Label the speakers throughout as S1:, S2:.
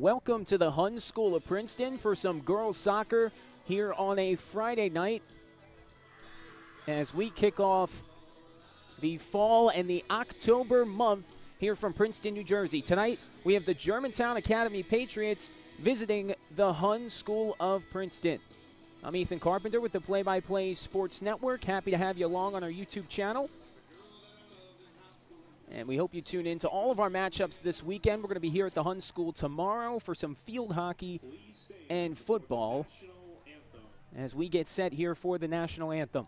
S1: Welcome to the Hun School of Princeton for some girls soccer here on a Friday night as we kick off the fall and the October month here from Princeton, New Jersey. Tonight, we have the Germantown Academy Patriots visiting the Hun School of Princeton. I'm Ethan Carpenter with the Play-by-Play Sports Network. Happy to have you along on our YouTube channel. And we hope you tune in to all of our matchups this weekend. We're going to be here at the Hun School tomorrow for some field hockey and football as we get set here for the national anthem.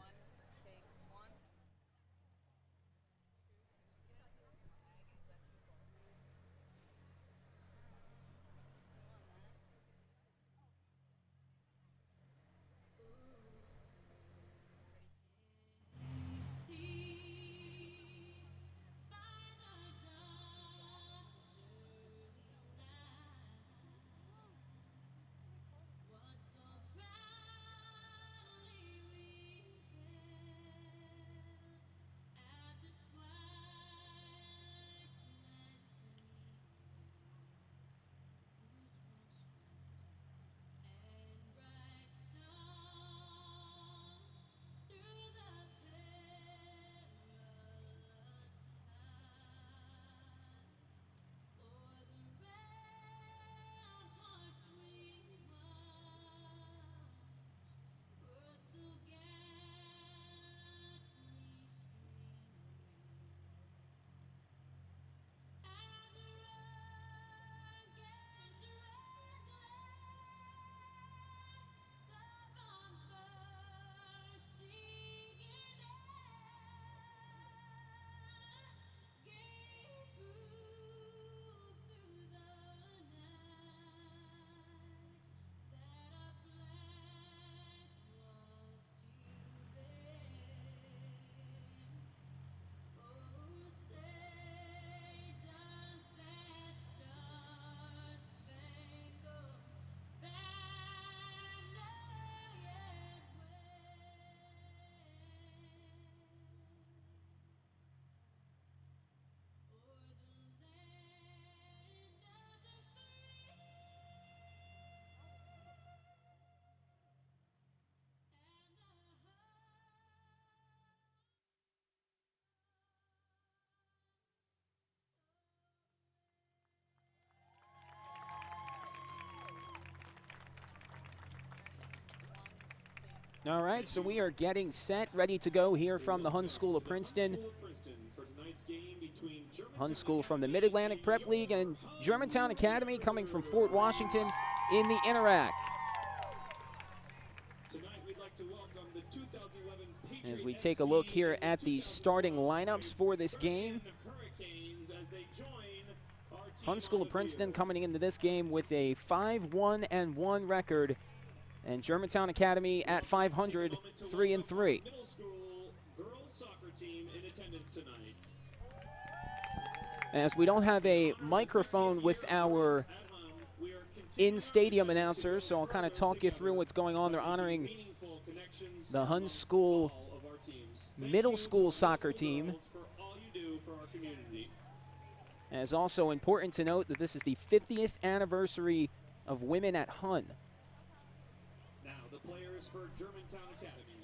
S1: All right, so we are getting set, ready to go here from the Hun School of Princeton. Hun School from the Mid-Atlantic Prep League and Germantown Academy coming from Fort Washington in the Interac. As we take a look here at the starting lineups for this game. Hun School of Princeton coming into this game with a 5-1-1 record. And Germantown Academy at 500, 3-3. As we don't have a microphone with our in-stadium announcer, so I'll kind of talk you through what's going on. They're honoring the Hun School middle school soccer team. And it's also important to note that this is the 50th anniversary of women at Hun.
S2: Players for Germantown Academy.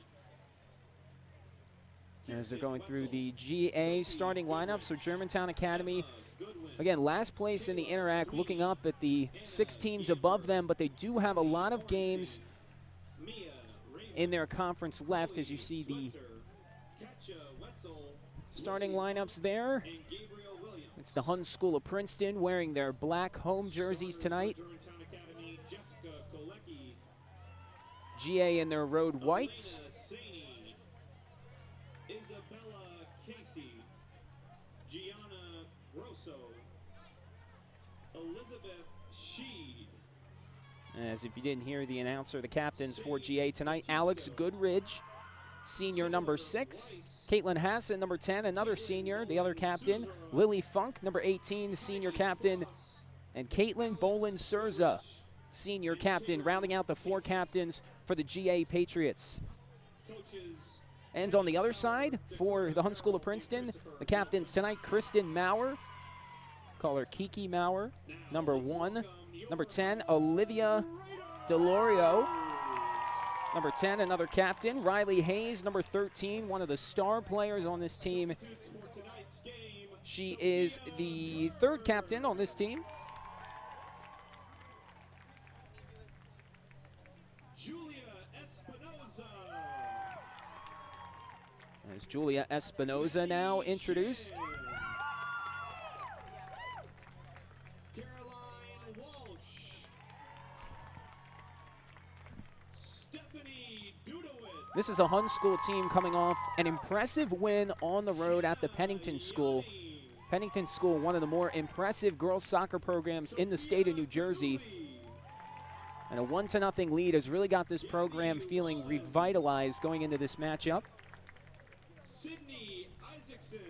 S1: As they're going through the GA starting lineup, so Germantown Academy, again, last place in the Interac, looking up at the 6 teams above them, but they do have a lot of games in their conference left, as you see the starting lineups there. It's the Hun School of Princeton wearing their black home jerseys tonight. GA in their road whites.
S2: Isabella Casey, Gianna Grosso, Elizabeth Sheed.
S1: As if you didn't hear the announcer, the captains for GA tonight, Alex Goodridge, senior number 6. Caitlin Hassan, number 10, another senior, the other captain. Lily Funk, number 18, the senior captain. And Caitlin Bolin-Surza, senior captain, rounding out the 4 captains for the GA Patriots. And on the other side, for the Hun School of Princeton, the captains tonight, Kristen Maurer, call her Kiki Maurer, number 1. Number 10, Olivia Delorio. Number 10, another captain, Riley Hayes. Number 13, one of the star players on this team. She is the third captain on this team. As Julia Espinoza now introduced. This is a Hun School team coming off an impressive win on the road at the Pennington School. Pennington School, one of the more impressive girls soccer programs in the state of New Jersey. And a 1-0 lead has really got this program feeling revitalized going into this matchup.
S2: Sydney Isaacson,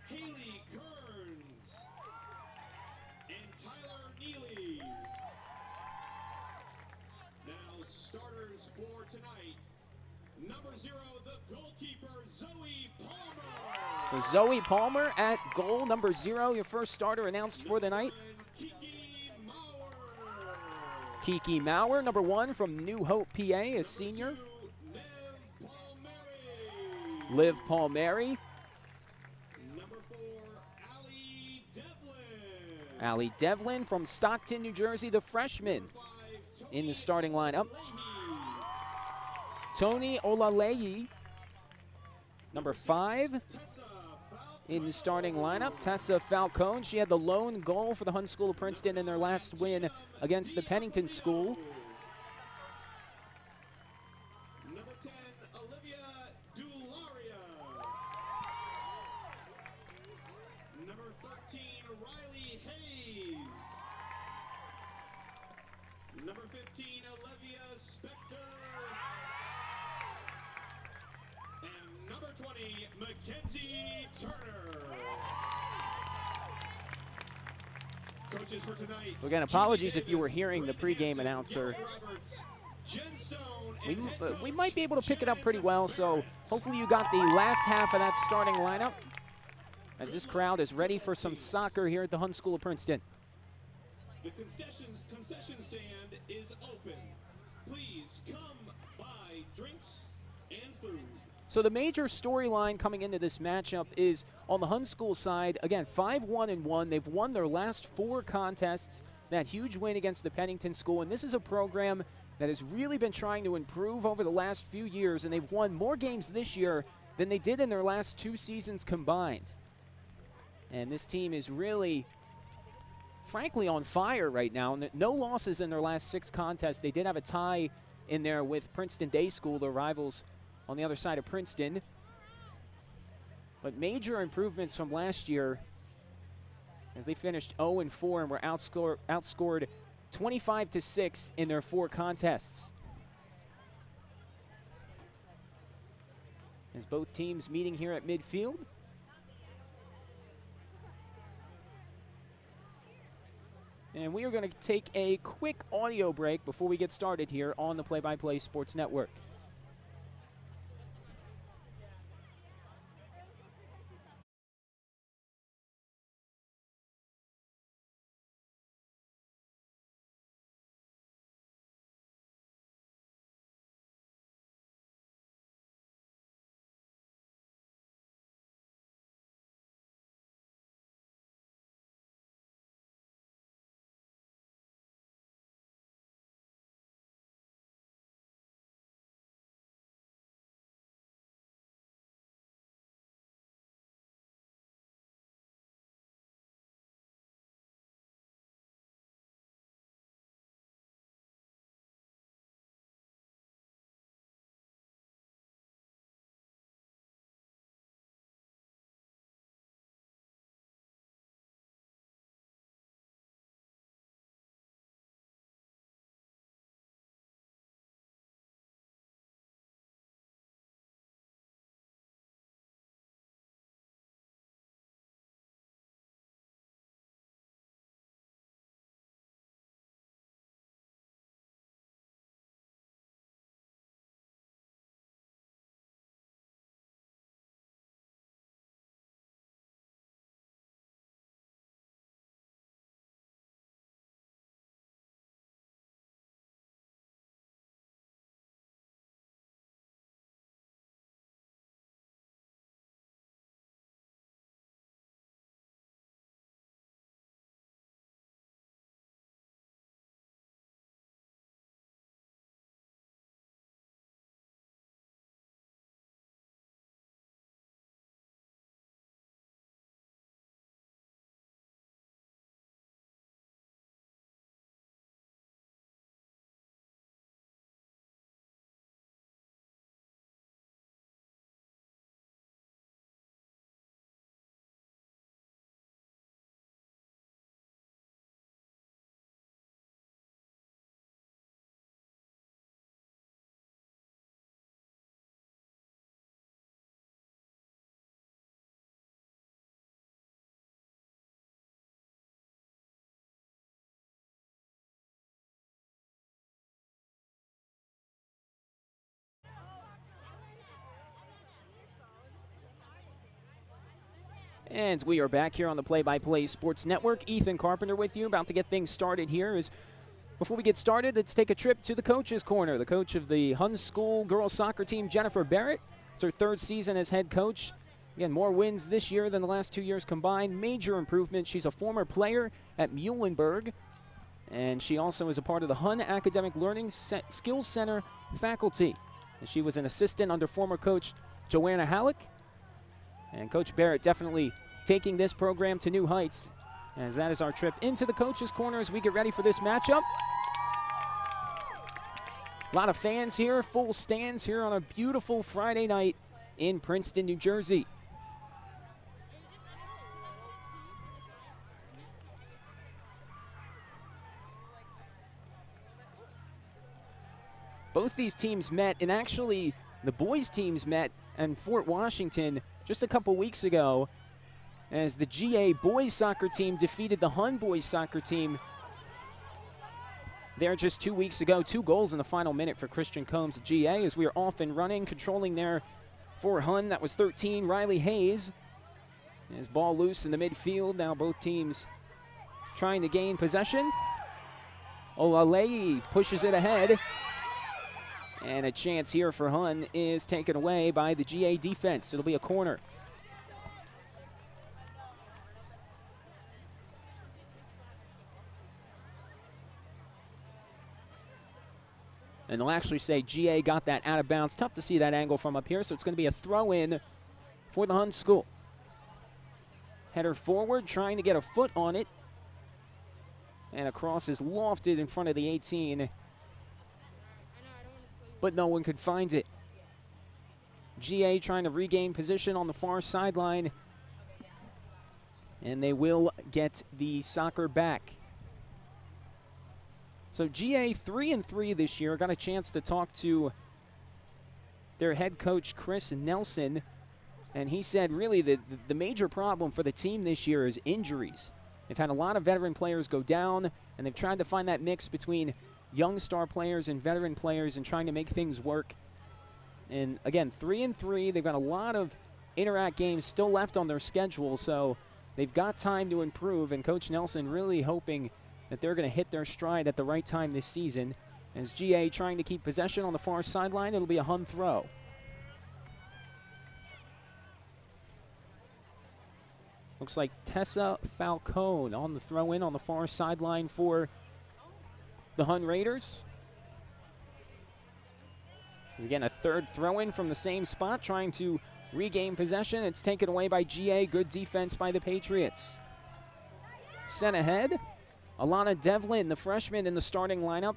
S2: Haley Kearns, and Tyler Neely. Now starters for tonight. Number 0, the goalkeeper, Zoe Palmer.
S1: So Zoe Palmer at goal, number 0, your first starter announced for the night. Kiki Maurer, number 1 from New Hope, PA, a senior. Liv Palmieri.
S2: Number 4, Allie Devlin.
S1: Allie Devlin from Stockton, New Jersey, the freshman in the starting lineup. Tony Olaleyi, number 5 in the starting lineup. Tessa Falcone, she had the lone goal for the Hun School of Princeton in their last win against the Pennington School.
S2: Number 10, Olivia Dularia. Number 13, Riley Hayes. Number 15, Olivia Spector. And number 20, Mackenzie Turner. Coaches for tonight.
S1: So again, apologies if you were hearing the pregame announcer. We might be able to pick it up pretty well, so hopefully you got the last half of that starting lineup as this crowd is ready for some soccer here at the Hun School of Princeton.
S2: The concession stand is open. Please come buy drinks and food.
S1: So the major storyline coming into this matchup is on the Hun School side, again, 5-1-1. They've won their last 4 contests, that huge win against the Pennington School, and this is a program that has really been trying to improve over the last few years, and they've won more games this year than they did in their last 2 seasons combined. And this team is really, frankly, on fire right now. No losses in their last 6 contests. They did have a tie in there with Princeton Day School, their rivals on the other side of Princeton. But major improvements from last year as they finished 0-4 and were outscored 25-6 in their 4 contests. As both teams meeting here at midfield. And we are going to take a quick audio break before we get started here on the Play-by-Play Sports Network. And we are back here on the Play-by-Play Sports Network. Ethan Carpenter with you, about to get things started here. Before we get started, let's take a trip to the Coach's Corner. The coach of the Hun School girls soccer team, Jennifer Barrett. It's her third season as head coach. Again, more wins this year than the last 2 years combined. Major improvement. She's a former player at Muhlenberg, and she also is a part of the Hun Academic Learning Skills Center faculty. And she was an assistant under former coach Joanna Halleck. And Coach Barrett definitely taking this program to new heights, as that is our trip into the Coach's Corner as we get ready for this matchup. A lot of fans here, full stands here on a beautiful Friday night in Princeton, New Jersey. Both these teams met, and actually the boys' teams met in Fort Washington just a couple weeks ago, as the GA boys soccer team defeated the Hun boys soccer team there just 2 weeks ago. 2 goals in the final minute for Christian Combs' GA, as we are off and running, controlling there for Hun. That was 13, Riley Hayes. His ball loose in the midfield. Now both teams trying to gain possession. Olalei pushes it ahead. And a chance here for Hun is taken away by the GA defense. It'll be a corner. And they'll actually say GA got that out of bounds. Tough to see that angle from up here, so it's going to be a throw-in for the Hun School. Header forward, trying to get a foot on it. And a cross is lofted in front of the 18. But no one could find it. GA trying to regain position on the far sideline. And they will get the soccer back. So GA 3-3 this year. Got a chance to talk to their head coach, Chris Nelson. And he said really the major problem for the team this year is injuries. They've had a lot of veteran players go down, and they've tried to find that mix between young star players and veteran players and trying to make things work. And again, 3-3, they've got a lot of Interact games still left on their schedule, so they've got time to improve, and Coach Nelson really hoping that they're going to hit their stride at the right time this season. As GA trying to keep possession on the far sideline, it'll be a Hun throw. Looks like Tessa Falcone on the throw-in on the far sideline for the Hun Raiders. Again, a third throw-in from the same spot, trying to regain possession. It's taken away by GA. Good defense by the Patriots. Sent ahead. Alana Devlin, the freshman in the starting lineup.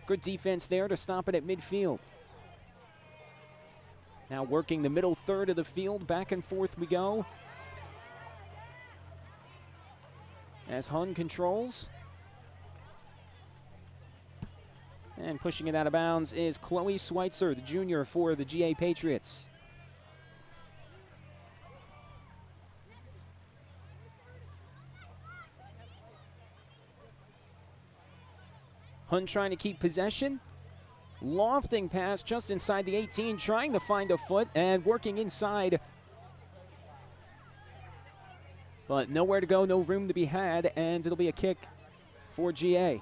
S1: Good defense there to stop it at midfield. Now working the middle third of the field. Back and forth we go. As Hun controls. And pushing it out of bounds is Chloe Schweitzer, the junior for the GA Patriots. Hun trying to keep possession. Lofting pass just inside the 18, trying to find a foot and working inside. But nowhere to go, no room to be had, and it'll be a kick for GA.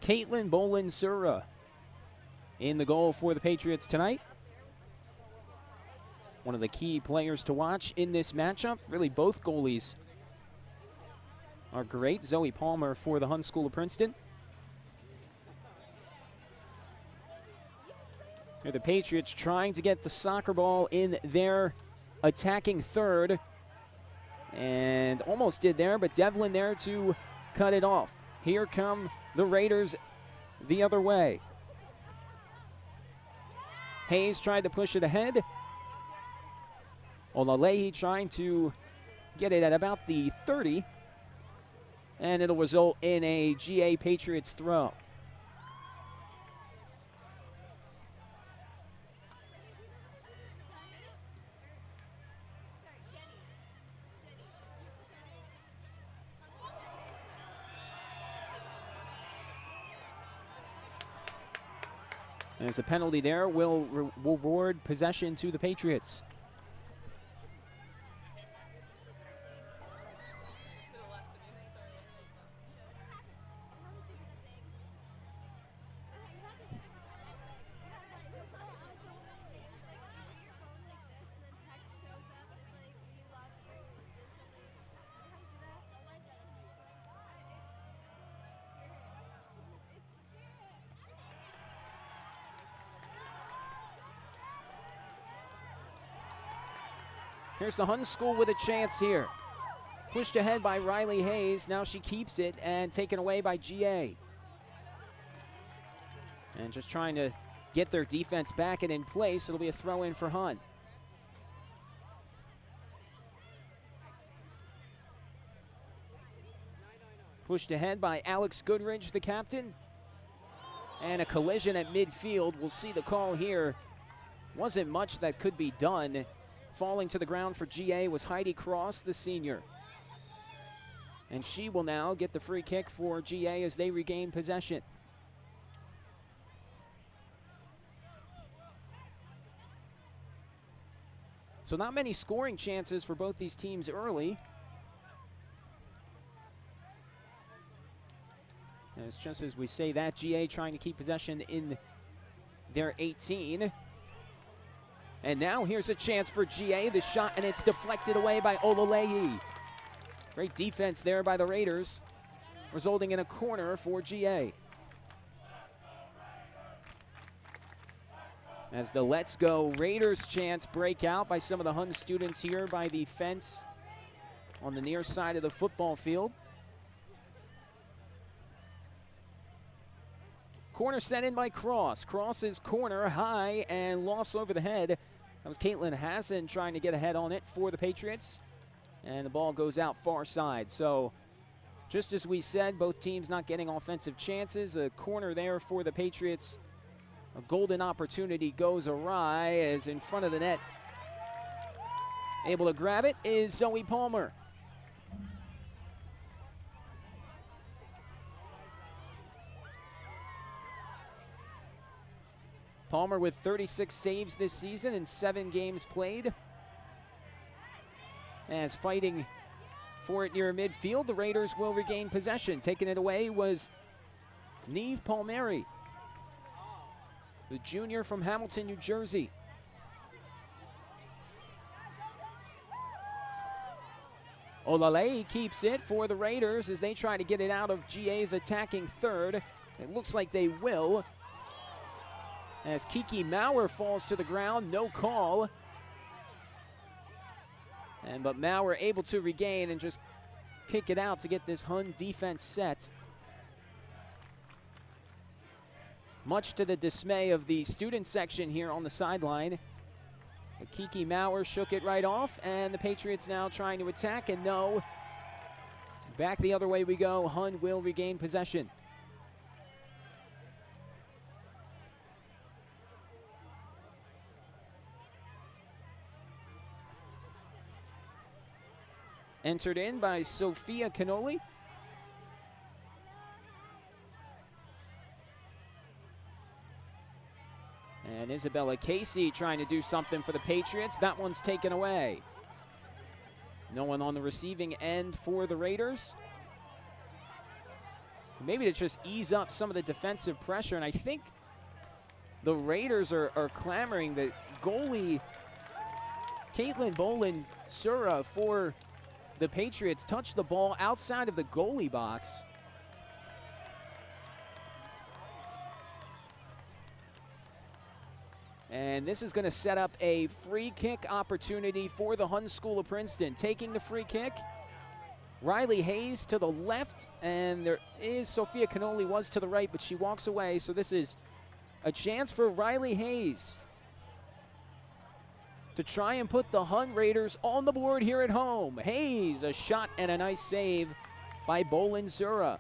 S1: Caitlin Bolin-Sura in the goal for the Patriots tonight. One of the key players to watch in this matchup. Really, both goalies are great. Zoe Palmer for the Hun School of Princeton. Here the Patriots trying to get the soccer ball in their attacking third. And almost did there, but Devlin there to cut it off. Here come the Raiders the other way. Hayes tried to push it ahead. Olalehi trying to get it at about the 30. And it'll result in a GA Patriots throw. As a penalty there will reward possession to the Patriots. Here's the Hun School with a chance here. Pushed ahead by Riley Hayes. Now she keeps it and taken away by GA. And just trying to get their defense back and in place. It'll be a throw in for Hun. Pushed ahead by Alex Goodridge, the captain. And a collision at midfield. We'll see the call here. Wasn't much that could be done. Falling to the ground for GA was Heidi Cross, the senior. And she will now get the free kick for GA as they regain possession. So not many scoring chances for both these teams early. And it's just as we say that, GA trying to keep possession in their 18. And now here's a chance for GA, the shot, and it's deflected away by Olalei. Great defense there by the Raiders, resulting in a corner for GA. As the Let's Go Raiders chants break out by some of the Hun students here by the fence on the near side of the football field. Corner set in by Cross. Cross's corner high and lost over the head. That was Caitlin Hassan trying to get ahead on it for the Patriots. And the ball goes out far side. So just as we said, both teams not getting offensive chances. A corner there for the Patriots. A golden opportunity goes awry as in front of the net. Able to grab it is Zoe Palmer. Palmer with 36 saves this season in 7 games played. As fighting for it near midfield, the Raiders will regain possession. Taking it away was Neve Palmieri, the junior from Hamilton, New Jersey. Olalei keeps it for the Raiders as they try to get it out of GA's attacking third. It looks like they will. As Kiki Maurer falls to the ground, no call. But Maurer able to regain and just kick it out to get this Hun defense set. Much to the dismay of the student section here on the sideline. But Kiki Maurer shook it right off, and the Patriots now trying to attack, and no. Back the other way we go. Hun will regain possession. Entered in by Sophia Canoli. And Isabella Casey trying to do something for the Patriots. That one's taken away. No one on the receiving end for the Raiders. Maybe to just ease up some of the defensive pressure. And I think the Raiders are clamoring that goalie Caitlin Boland-Sura for the Patriots touched the ball outside of the goalie box. And this is going to set up a free kick opportunity for the Hun School of Princeton. Taking the free kick, Riley Hayes to the left, and there is Sophia Canoli was to the right, but she walks away. So this is a chance for Riley Hayes to try and put the Hun Raiders on the board here at home. Hayes, a shot and a nice save by Boland-Zura,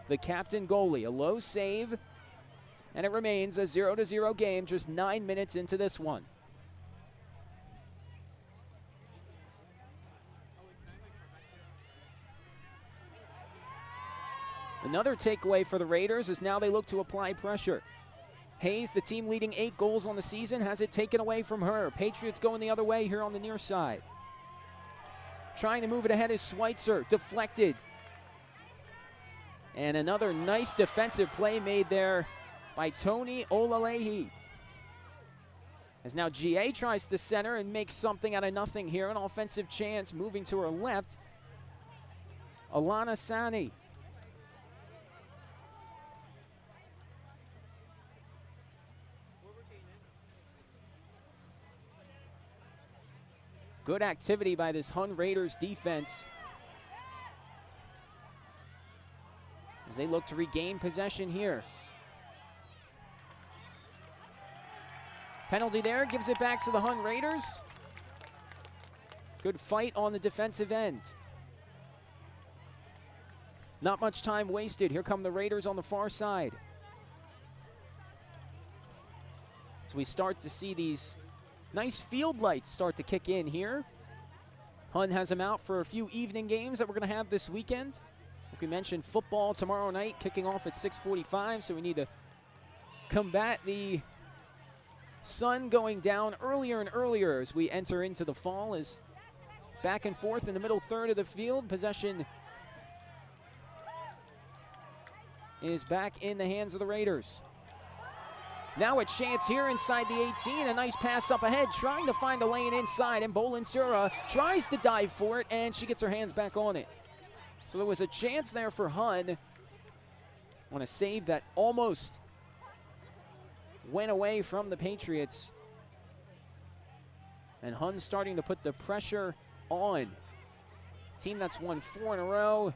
S1: the captain goalie. A low save, and it remains a 0-0 game just 9 minutes into this one. Another takeaway for the Raiders is now they look to apply pressure. Hayes, the team leading 8 goals on the season, has it taken away from her. Patriots going the other way here on the near side. Trying to move it ahead is Schweitzer, deflected. And another nice defensive play made there by Tony Olalehi. As now GA tries to center and makes something out of nothing here. An offensive chance moving to her left. Alana Sani. Good activity by this Hun Raiders defense as they look to regain possession here. Penalty there, gives it back to the Hun Raiders. Good fight on the defensive end. Not much time wasted. Here come the Raiders on the far side. So we start to see these nice field lights start to kick in here. Hun has them out for a few evening games that we're going to have this weekend. Like we mentioned, football tomorrow night kicking off at 6:45, so we need to combat the sun going down earlier and earlier as we enter into the fall. Is back and forth in the middle third of the field. Possession is back in the hands of the Raiders. Now a chance here inside the 18. A nice pass up ahead, trying to find a lane inside, and Bolansura tries to dive for it, and she gets her hands back on it. So there was a chance there for Hun. On a save that almost went away from the Patriots. And Hun starting to put the pressure on. Team that's won 4 in a row,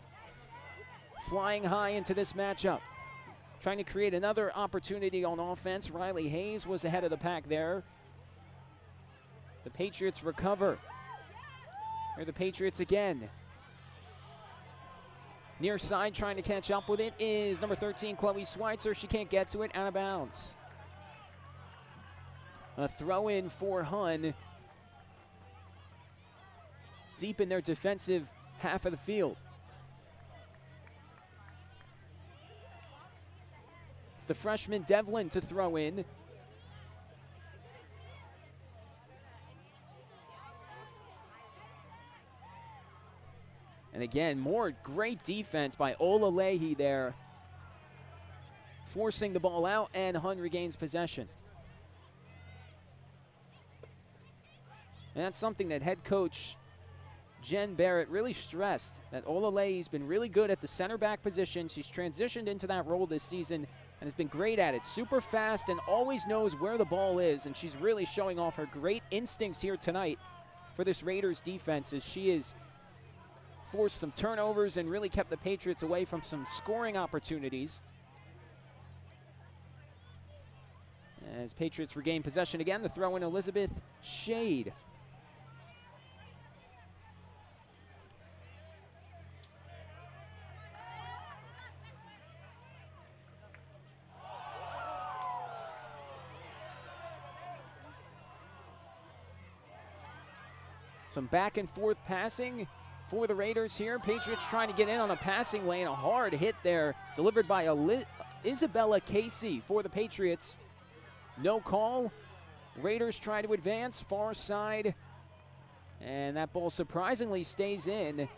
S1: flying high into this matchup. Trying to create another opportunity on offense. Riley Hayes was ahead of the pack there. The Patriots recover. Here are the Patriots again. Near side trying to catch up with it is number 13, Chloe Schweitzer. She can't get to it, out of bounds. A throw in for Hun. Deep in their defensive half of the field. It's the freshman Devlin to throw in. And again, more great defense by Olalehi there. Forcing the ball out, and Hun regains possession. And that's something that head coach Jen Barrett really stressed, that Olalehi's been really good at the center back position. She's transitioned into that role this season and has been great at it. Super fast and always knows where the ball is, and she's really showing off her great instincts here tonight for this Raiders defense, as she has forced some turnovers and really kept the Patriots away from some scoring opportunities. As Patriots regain possession again, the throw in Elizabeth Shade. Some back and forth passing for the Raiders here. Patriots trying to get in on a passing lane. A hard hit there delivered by Isabella Casey for the Patriots. No call. Raiders try to advance far side. And that ball surprisingly stays in.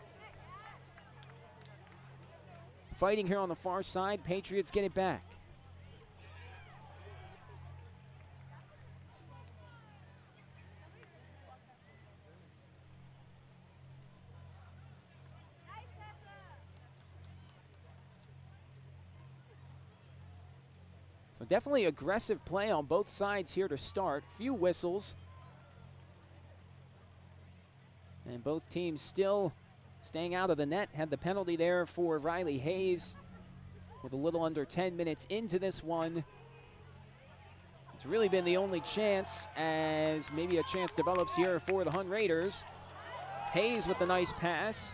S1: Fighting here on the far side. Patriots get it back. So definitely aggressive play on both sides here to start. Few whistles. And both teams still staying out of the net. Had the penalty there for Riley Hayes with a little under 10 minutes into this one. It's really been the only chance, as maybe a chance develops here for the Hun Raiders. Hayes with the nice pass.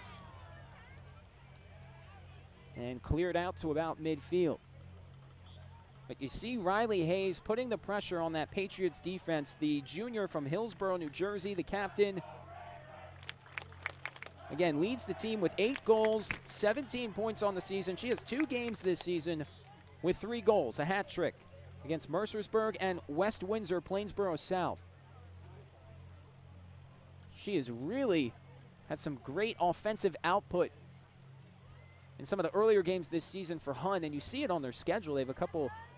S1: And cleared out to about midfield. But you see Riley Hayes putting the pressure on that Patriots defense. The junior from Hillsborough, New Jersey, the captain. Again, leads the team with 8 goals, 17 points on the season. She has 2 games this season with 3 goals, a hat trick. against Mercersburg and West Windsor, Plainsboro South. She has really had some great offensive output in some of the earlier games this season for Hun, and you see it on their schedule. They have a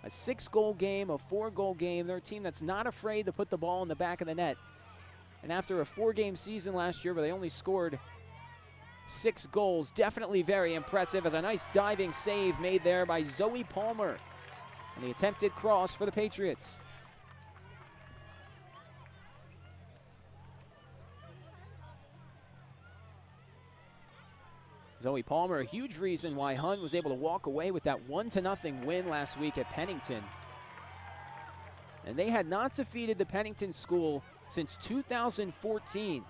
S1: 6-goal game, a 4-goal game. They're a team that's not afraid to put the ball in the back of the net. And after a 4-game season last year where they only scored 6 goals, definitely very impressive, as a nice diving save made there by Zoe Palmer. And the attempted cross for the Patriots. Zoe Palmer, a huge reason why Hun was able to walk away with that 1-0 win last week at Pennington. And they had not defeated the Pennington School since 2014.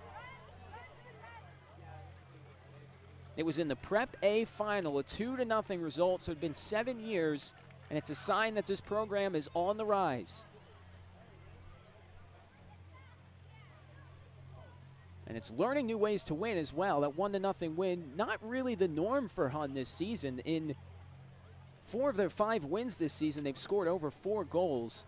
S1: It was in the Prep A final, a 2-0 result, so it had been 7 years, and it's a sign that this program is on the rise. And it's learning new ways to win as well. That 1-0 win, not really the norm for Hun this season. In 4 of their 5 wins this season, they've scored over 4 goals.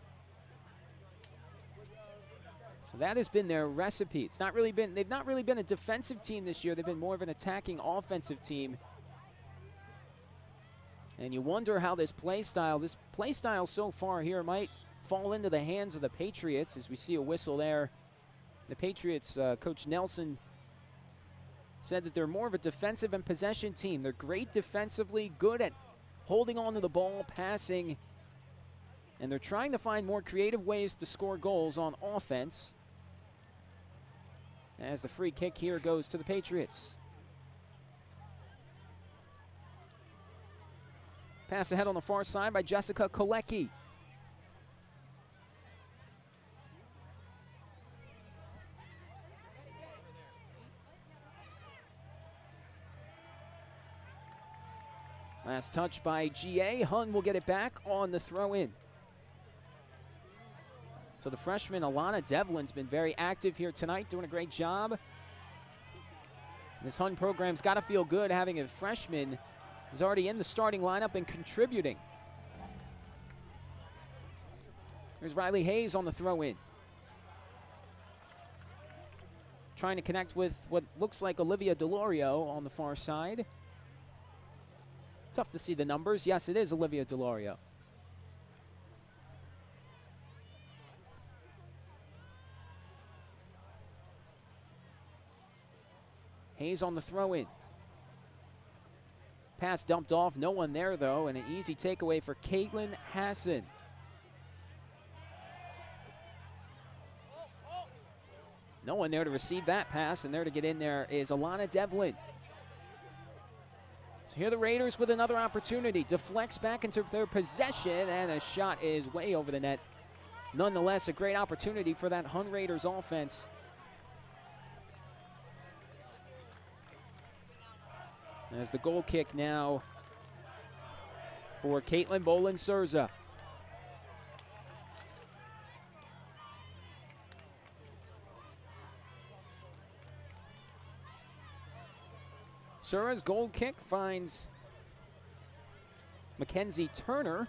S1: So that has been their recipe. They've not really been a defensive team this year. They've been more of an attacking offensive team. And you wonder how this play style so far here might fall into the hands of the Patriots, as we see a whistle there. The Patriots, Coach Nelson, said that they're more of a defensive and possession team. They're great defensively, good at holding on to the ball, passing, and they're trying to find more creative ways to score goals on offense. As the free kick here goes to the Patriots. Pass ahead on the far side by Jessica Kolecki. Last touch by GA. Hun will get it back on the throw-in. So the freshman Alana Devlin's been very active here tonight, doing a great job. This Hun program's got to feel good having a freshman who's already in the starting lineup and contributing. There's Riley Hayes on the throw-in. Trying to connect with what looks like Olivia Delorio on the far side. Tough to see the numbers. Yes, it is Olivia Delorio. Hayes on the throw-in. Pass dumped off. No one there, though, and an easy takeaway for Caitlin Hassan. No one there to receive that pass, and there to get in there is Alana Devlin. So here the Raiders with another opportunity. Deflects back into their possession, and a shot is way over the net. Nonetheless, a great opportunity for that Hun Raiders offense. As the goal kick now for Caitlin Bolin-Surza. Sura's goal kick finds Mackenzie Turner.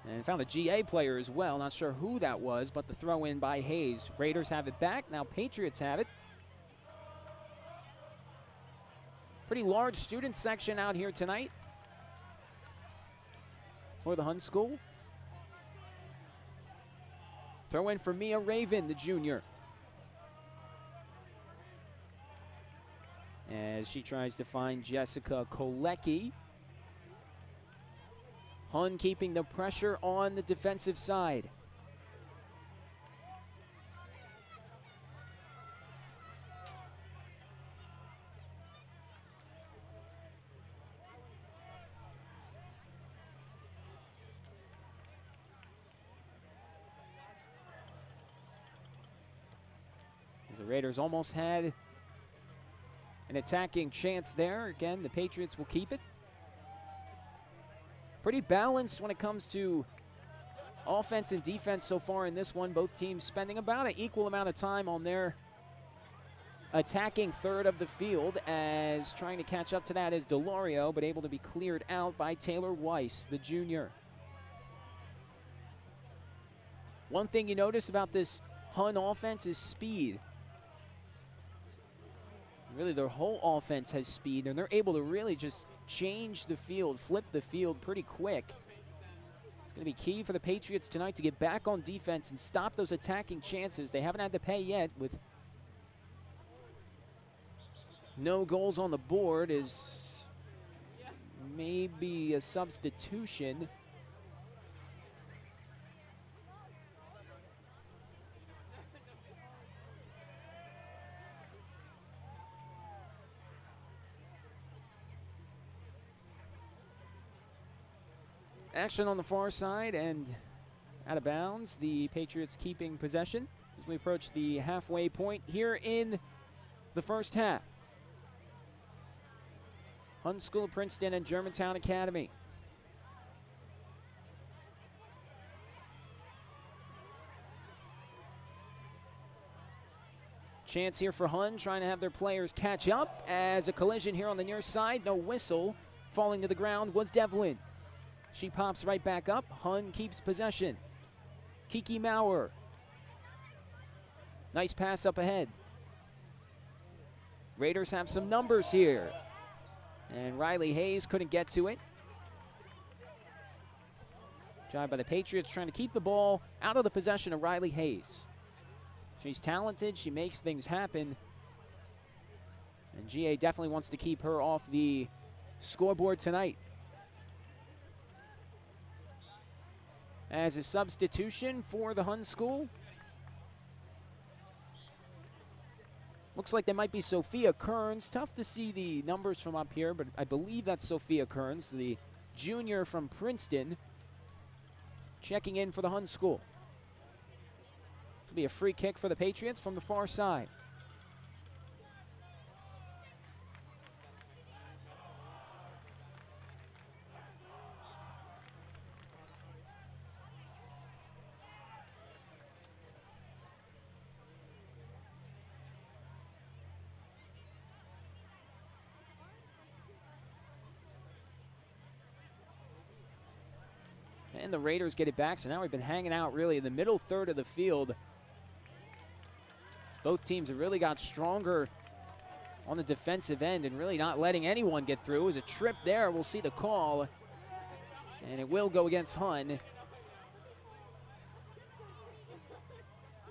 S1: And found a GA player as well. Not sure who that was, but the throw in by Hayes. Raiders have it back. Now Patriots have it. Pretty large student section out here tonight for the Hun School. Throw in for Mia Raven, the junior. As she tries to find Jessica Kolecki. Hun keeping the pressure on the defensive side. As the Raiders almost had an attacking chance there. Again, the Patriots will keep it. Pretty balanced when it comes to offense and defense so far in this one. Both teams spending about an equal amount of time on their attacking third of the field, as trying to catch up to that is Delorio, but able to be cleared out by Taylor Weiss, the junior. One thing you notice about this Hun offense is speed. Really, their whole offense has speed, and they're able to really just change the field, flip the field pretty quick. It's going to be key for the Patriots tonight to get back on defense and stop those attacking chances. They haven't had to pay yet with no goals on the board is maybe a substitution. Action on the far side and out of bounds. The Patriots keeping possession as we approach the halfway point here in the first half. Hun School, Princeton, and Germantown Academy. Chance here for Hun, trying to have their players catch up as a collision here on the near side. No whistle. Falling to the ground was Devlin. She pops right back up. Hun keeps possession. Kiki Maurer. Nice pass up ahead. Raiders have some numbers here. And Riley Hayes couldn't get to it. Drive by the Patriots trying to keep the ball out of the possession of Riley Hayes. She's talented. She makes things happen. And GA definitely wants to keep her off the scoreboard tonight. As a substitution for the Hun School. Looks like there might be Sophia Kearns. Tough to see the numbers from up here, but I believe that's Sophia Kearns, the junior from Princeton, checking in for the Hun School. This will be a free kick for the Patriots from the far side. And the Raiders get it back, so now we've been hanging out really in the middle third of the field. Both teams have really got stronger on the defensive end and really not letting anyone get through. It was a trip there. We'll see the call, and it will go against Hun.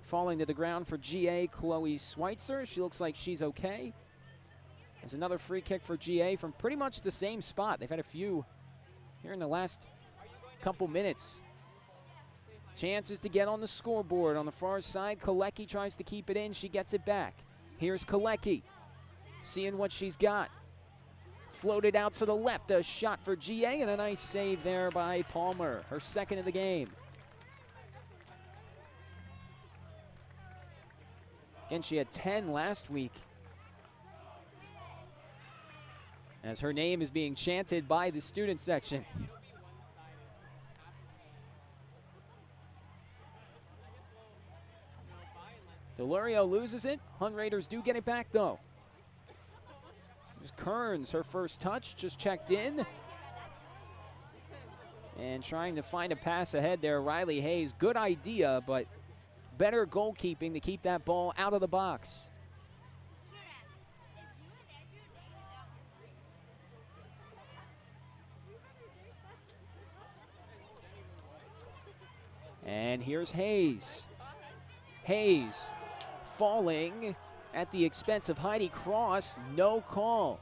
S1: Falling to the ground for GA, Chloe Schweitzer. She looks like she's okay. There's another free kick for GA from pretty much the same spot. They've had a few here in the last couple minutes. Chances to get on the scoreboard on the far side. Kolecki tries to keep it in. She gets it back. Here's Kolecki, seeing what she's got. Floated out to the left. A shot for GA and a nice save there by Palmer. Her second of the game. Again, she had 10 last week. As her name is being chanted by the student section. Delurio loses it. Hun Raiders do get it back, though. There's Kearns, her first touch, just checked in. And trying to find a pass ahead there, Riley Hayes. Good idea, but better goalkeeping to keep that ball out of the box. And here's Hayes. Hayes falling at the expense of Heidi Cross. No call.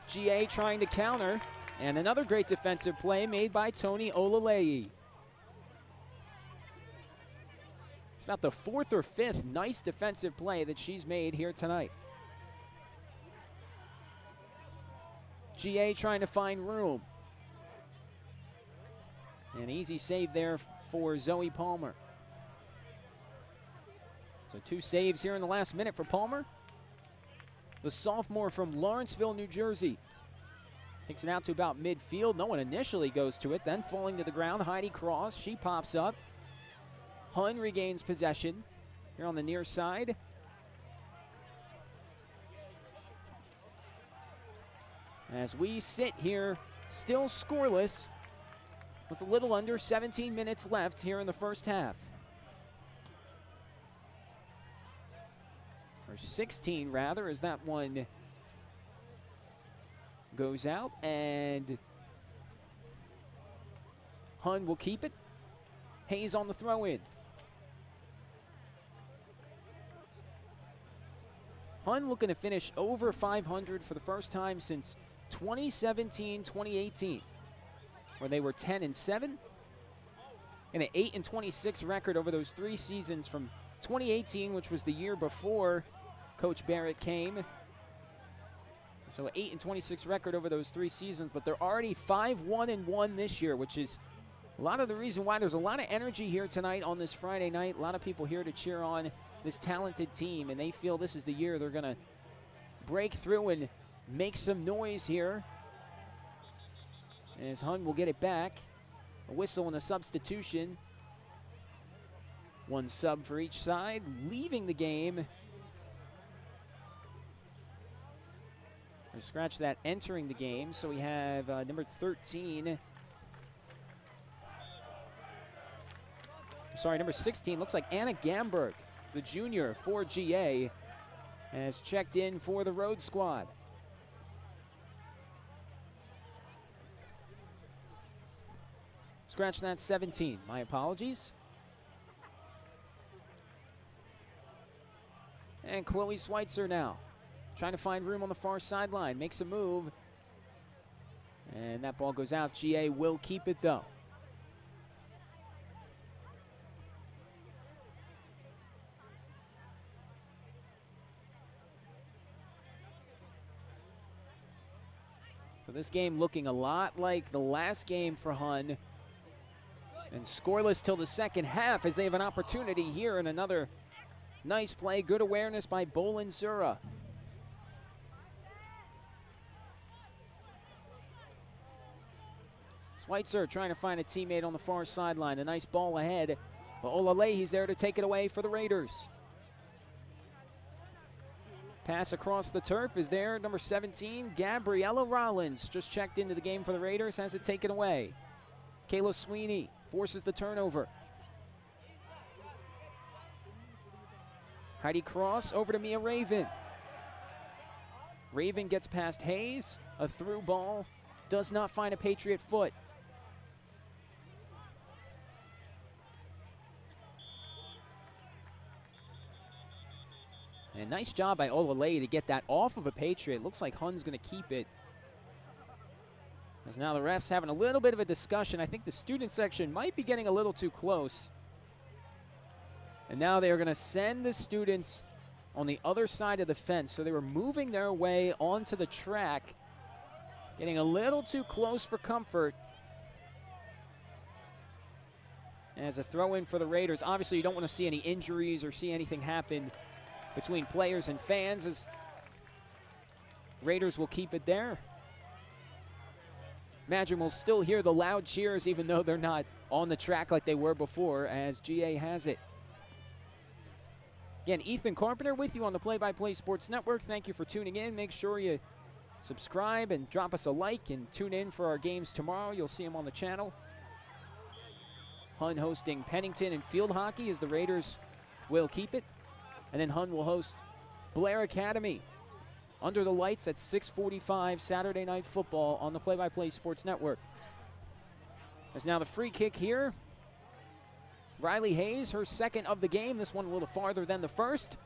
S1: GA trying to counter. And another great defensive play made by Tony Olalei. It's about the fourth or fifth nice defensive play that she's made here tonight. GA trying to find room. An easy save there for Zoe Palmer. So 2 saves here in the last minute for Palmer. The sophomore from Lawrenceville, New Jersey. Takes it out to about midfield. No one initially goes to it. Then falling to the ground, Heidi Cross. She pops up. Hun regains possession here on the near side. As we sit here, still scoreless with a little under 17 minutes left here in the first half. Or 16 rather, as that one goes out, and Hun will keep it. Hayes on the throw-in. Hun looking to finish over 500 for the first time since 2017-2018, where they were 10-7, and an 8-26 record over those 3 seasons from 2018, which was the year before Coach Barrett came. So an 8-26 record over those 3 seasons, but they're already 5-1-1 this year, which is a lot of the reason why there's a lot of energy here tonight on this Friday night. A lot of people here to cheer on this talented team, and they feel this is the year they're going to break through and make some noise here. As Hun will get it back. A whistle and a substitution. 1 sub for each side, leaving the game. Scratch that, entering the game. So we have number 13. Sorry, number 16. Looks like Anna Gamberg, the junior for GA, has checked in for the road squad. Scratch that, 17. My apologies. And Chloe Schweitzer now, trying to find room on the far sideline. Makes a move. And that ball goes out. GA will keep it, though. So this game looking a lot like the last game for Hun. And scoreless till the second half, as they have an opportunity here in another nice play. Good awareness by Bolin Zura. Schweitzer trying to find a teammate on the far sideline. A nice ball ahead, but Olalehi's there to take it away for the Raiders. Pass across the turf is there. Number 17, Gabriella Rollins, just checked into the game for the Raiders, has it taken away. Kayla Sweeney forces the turnover. Heidi Cross over to Mia Raven. Raven gets past Hayes. A through ball. Does not find a Patriot foot. And nice job by Olalehi to get that off of a Patriot. Looks like Hun's going to keep it. As now the refs having a little bit of a discussion. I think the student section might be getting a little too close. And now they are going to send the students on the other side of the fence. So they were moving their way onto the track, getting a little too close for comfort. As a throw-in for the Raiders. Obviously, you don't want to see any injuries or see anything happen between players and fans, as Raiders will keep it there. Imagine we'll still hear the loud cheers even though they're not on the track like they were before, as GA has it. Again, Ethan Carpenter with you on the Play-by-Play Sports Network. Thank you for tuning in. Make sure you subscribe and drop us a like and tune in for our games tomorrow. You'll see them on the channel. Hun hosting Pennington in field hockey as the Raiders will keep it. And then Hun will host Blair Academy under the lights at 6:45 Saturday Night Football on the Play-by-Play Sports Network. There's now the free kick here. Riley Hayes, her second of the game. This one a little farther than the first.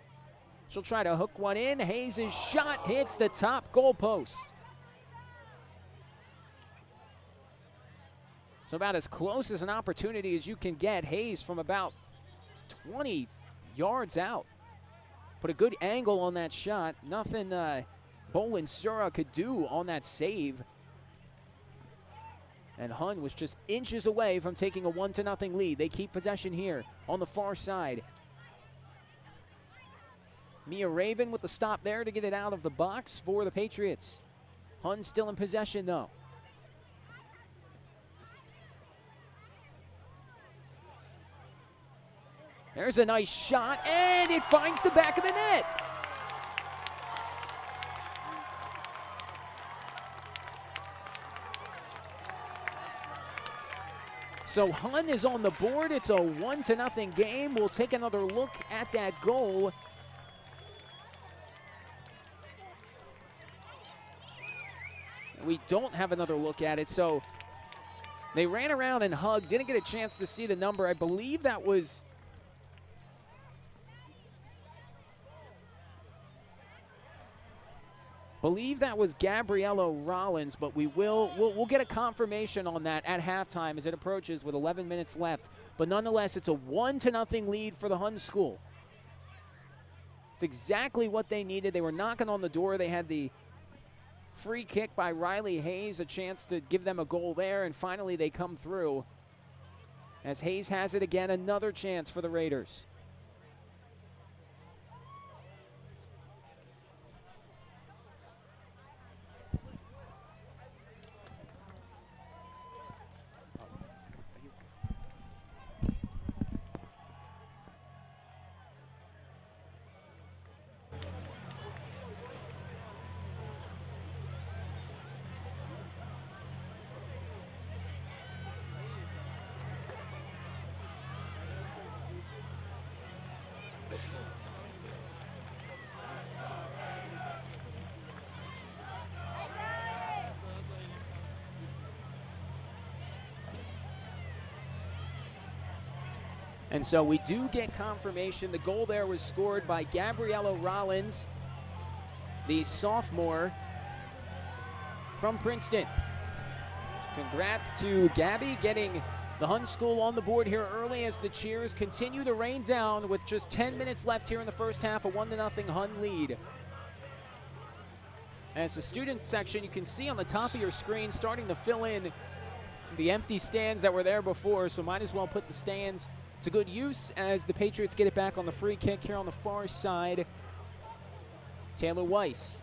S1: She'll try to hook one in. Hayes' shot hits the top goalpost. So about as close as an opportunity as you can get. Hayes from about 20 yards out. Put a good angle on that shot. Nothing Bolin Sura could do on that save. And Hun was just inches away from taking a 1-0 lead. They keep possession here on the far side. Mia Raven with the stop there to get it out of the box for the Patriots. Hun still in possession though. There's a nice shot, and it finds the back of the net. So Hun is on the board. It's a 1-0 game. We'll take another look at that goal. We don't have another look at it, so they ran around and hugged. Didn't get a chance to see the number. I believe that was Gabriella Rollins, but we'll get a confirmation on that at halftime as it approaches with 11 minutes left. But nonetheless, it's a 1-0 lead for the Hun School. It's exactly what they needed. They were knocking on the door. They had the free kick by Riley Hayes, a chance to give them a goal there, and finally they come through. As Hayes has it again, another chance for the Raiders. And so we do get confirmation. The goal there was scored by Gabriella Rollins, the sophomore from Princeton. So congrats to Gabby getting the Hun School on the board here early as the cheers continue to rain down with just 10 minutes left here in the first half, a 1-0 Hun lead. As the student section, you can see on the top of your screen starting to fill in the empty stands that were there before, so might as well put the stands to good use as the Patriots get it back on the free kick here on the far side. Taylor Weiss.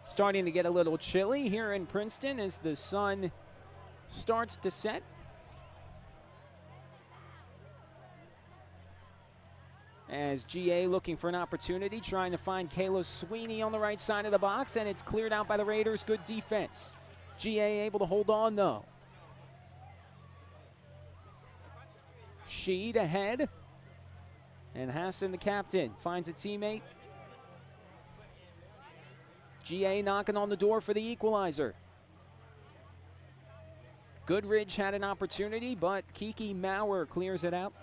S1: Starting to get a little chilly here in Princeton as the sun starts to set. As GA looking for an opportunity, trying to find Kayla Sweeney on the right side of the box, and it's cleared out by the Raiders. Good defense. GA able to hold on, though. Sheed ahead. And Hassan, the captain, finds a teammate. GA knocking on the door for the equalizer. Goodridge had an opportunity, but Kiki Maurer clears it out.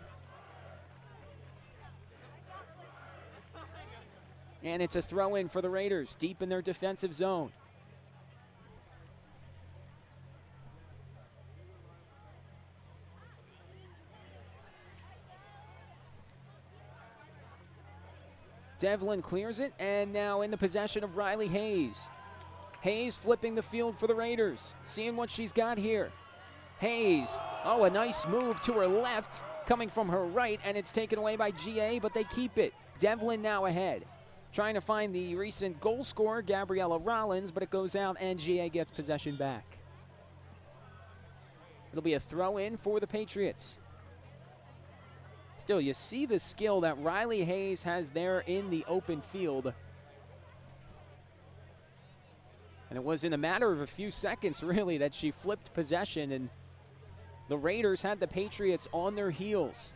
S1: And it's a throw-in for the Raiders, deep in their defensive zone. Devlin clears it, and now in the possession of Riley Hayes. Hayes flipping the field for the Raiders, seeing what she's got here. Hayes, oh, a nice move to her left, coming from her right, and it's taken away by GA, but they keep it. Devlin now ahead. Trying to find the recent goal scorer, Gabriella Rollins, but it goes out and GA gets possession back. It'll be a throw-in for the Patriots. Still, you see the skill that Riley Hayes has there in the open field. And it was in a matter of a few seconds, really, that she flipped possession, and the Raiders had the Patriots on their heels.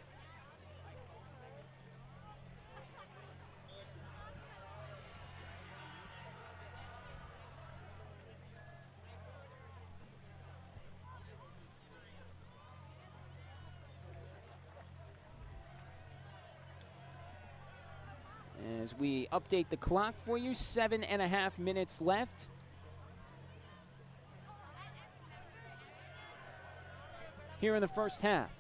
S1: As we update the clock for you, 7.5 minutes left. Here in the first half.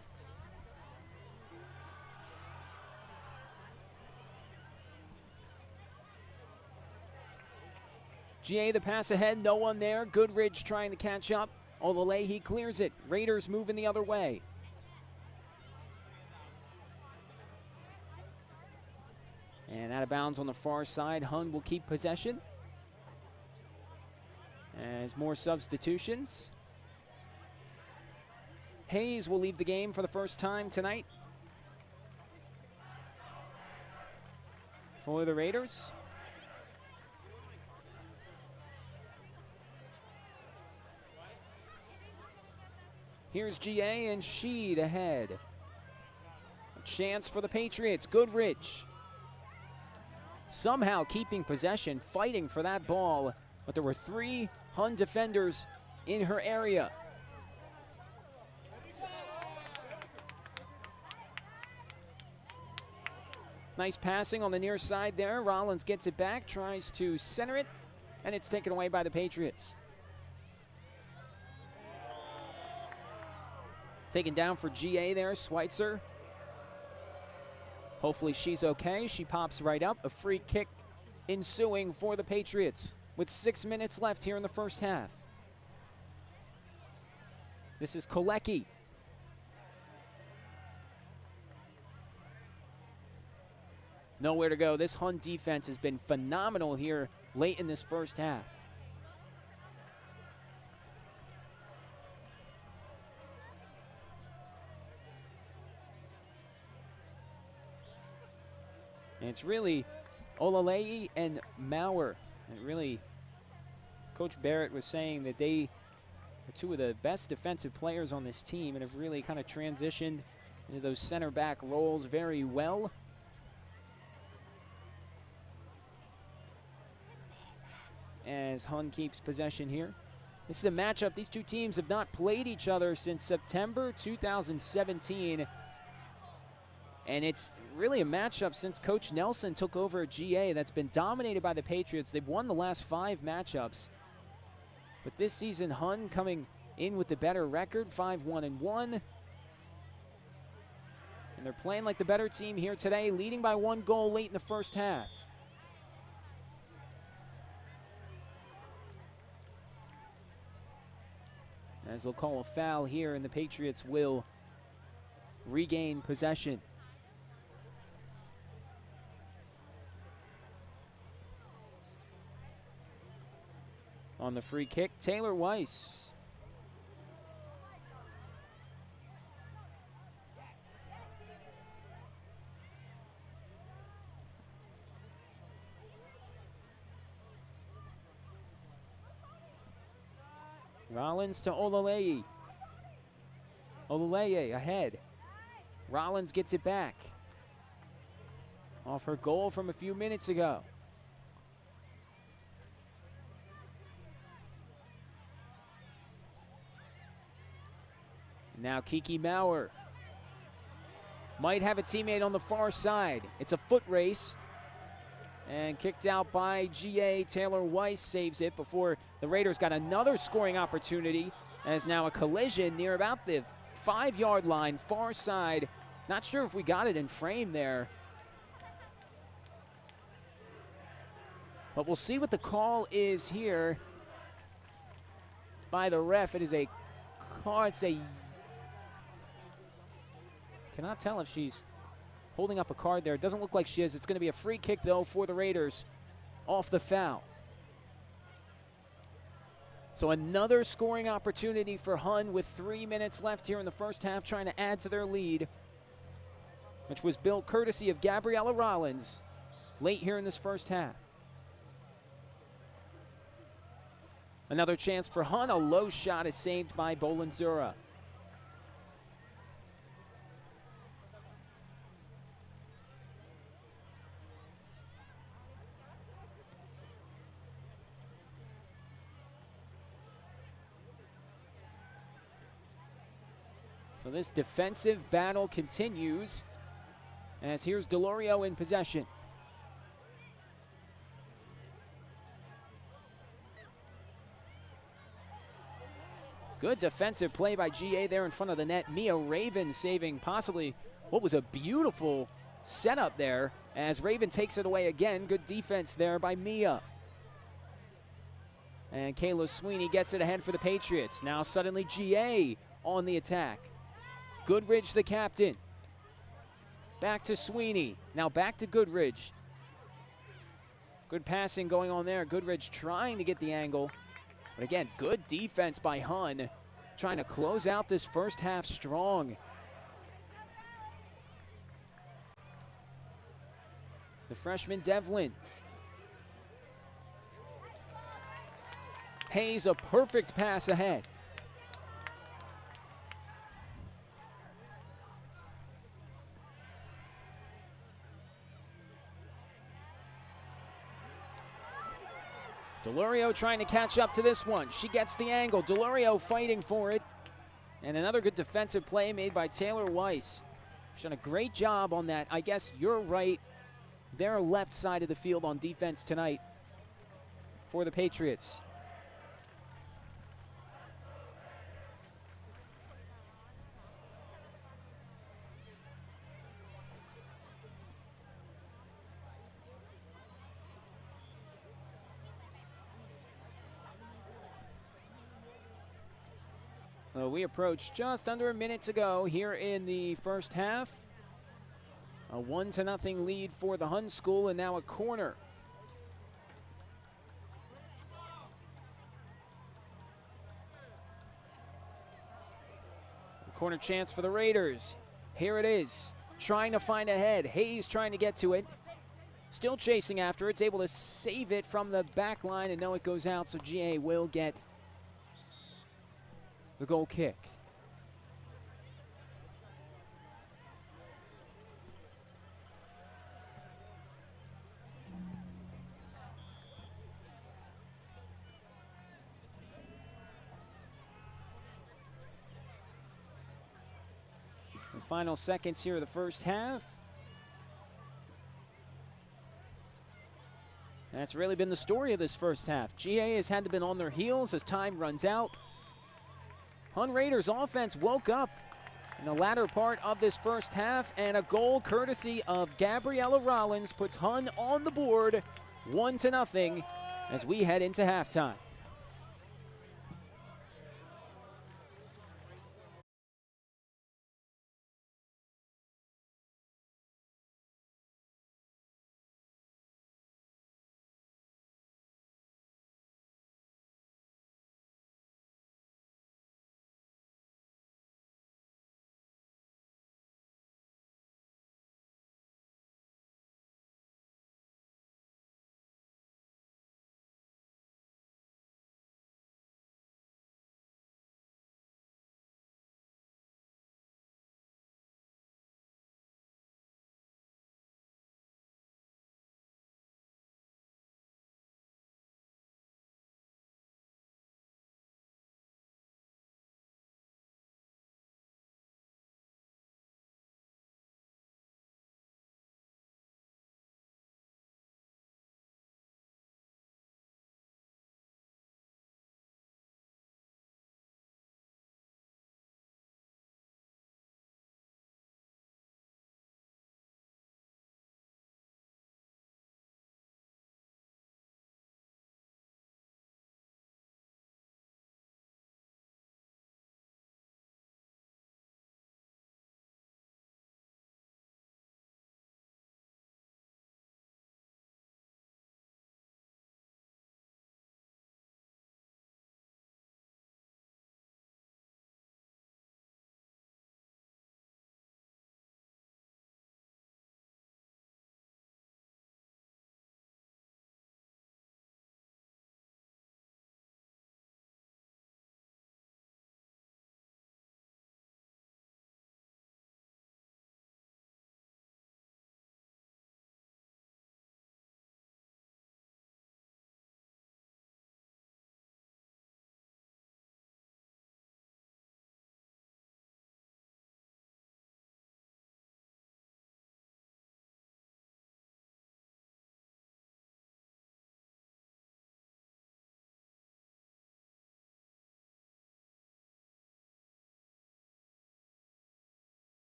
S1: GA the pass ahead, no one there. Goodridge trying to catch up. Olale, he clears it. Raiders moving the other way. And out of bounds on the far side, Hun will keep possession. As more substitutions. Hayes will leave the game for the first time tonight for the Raiders. Here's GA and Sheed ahead. A chance for the Patriots. Goodrich somehow keeping possession, fighting for that ball, but there were 3 Hun defenders in her area. Nice passing on the near side there. Rollins gets it back, tries to center it, and it's taken away by the Patriots. Taken down for GA there, Schweitzer. Hopefully she's okay. She pops right up. A free kick ensuing for the Patriots with 6 minutes left here in the first half. This is Kolecki. Nowhere to go. This Hun defense has been phenomenal here late in this first half. And it's really Olalei and Maurer. And really, Coach Barrett was saying that they are 2 of the best defensive players on this team and have really kind of transitioned into those center back roles very well. As Hun keeps possession here. This is a matchup. These 2 teams have not played each other since September 2017. And it's really a matchup since Coach Nelson took over at GA that's been dominated by the Patriots. They've won the last 5 matchups. But this season, Hun coming in with the better record, 5-1-1. And they're playing like the better team here today, leading by 1 goal late in the first half. As they'll call a foul here, and the Patriots will regain possession. On the free kick, Taylor Weiss. Rollins to Olalei. Olalei ahead. Rollins gets it back. Off her goal from a few minutes ago. Now Kiki Maurer might have a teammate on the far side. It's a foot race. And kicked out by GA. Taylor Weiss saves it before the Raiders got another scoring opportunity. As now a collision near about the 5-yard line, far side. Not sure if we got it in frame there. But we'll see what the call is here by the ref. It is a card. It's a... Cannot tell if she's holding up a card there. It doesn't look like she is. It's going to be a free kick, though, for the Raiders off the foul. So another scoring opportunity for Hun with 3 minutes left here in the first half, trying to add to their lead, which was built courtesy of Gabriella Rollins late here in this first half. Another chance for Hun. A low shot is saved by Bolanzura. So this defensive battle continues as here's Delorio in possession. Good defensive play by GA there in front of the net. Mia Raven saving possibly what was a beautiful setup there as Raven takes it away again. Good defense there by Mia. And Kayla Sweeney gets it ahead for the Patriots. Now suddenly GA on the attack. Goodridge, the captain. Back to Sweeney. Now back to Goodridge. Good passing going on there. Goodridge trying to get the angle. But again, good defense by Hun trying to close out this first half strong. The freshman Devlin. Hayes, a perfect pass ahead. Delurio trying to catch up to this one. She gets the angle. Delurio fighting for it. And another good defensive play made by Taylor Weiss. She's done a great job on that. I guess you're right. Their left side of the field on defense tonight for the Patriots. So we approach just under a minute to go here in the first half. A 1-0 lead for the Hun School, and now a corner. A corner chance for the Raiders. Here it is, trying to find a head. Hayes trying to get to it. Still chasing after it. It's able to save it from the back line, and no, it goes out, so GA will get the goal kick. The final seconds here of the first half. And that's really been the story of this first half. GA has had to been on their heels as time runs out. Hun Raiders offense woke up in the latter part of this first half, and a goal courtesy of Gabriella Rollins puts Hun on the board 1-0 as we head into halftime.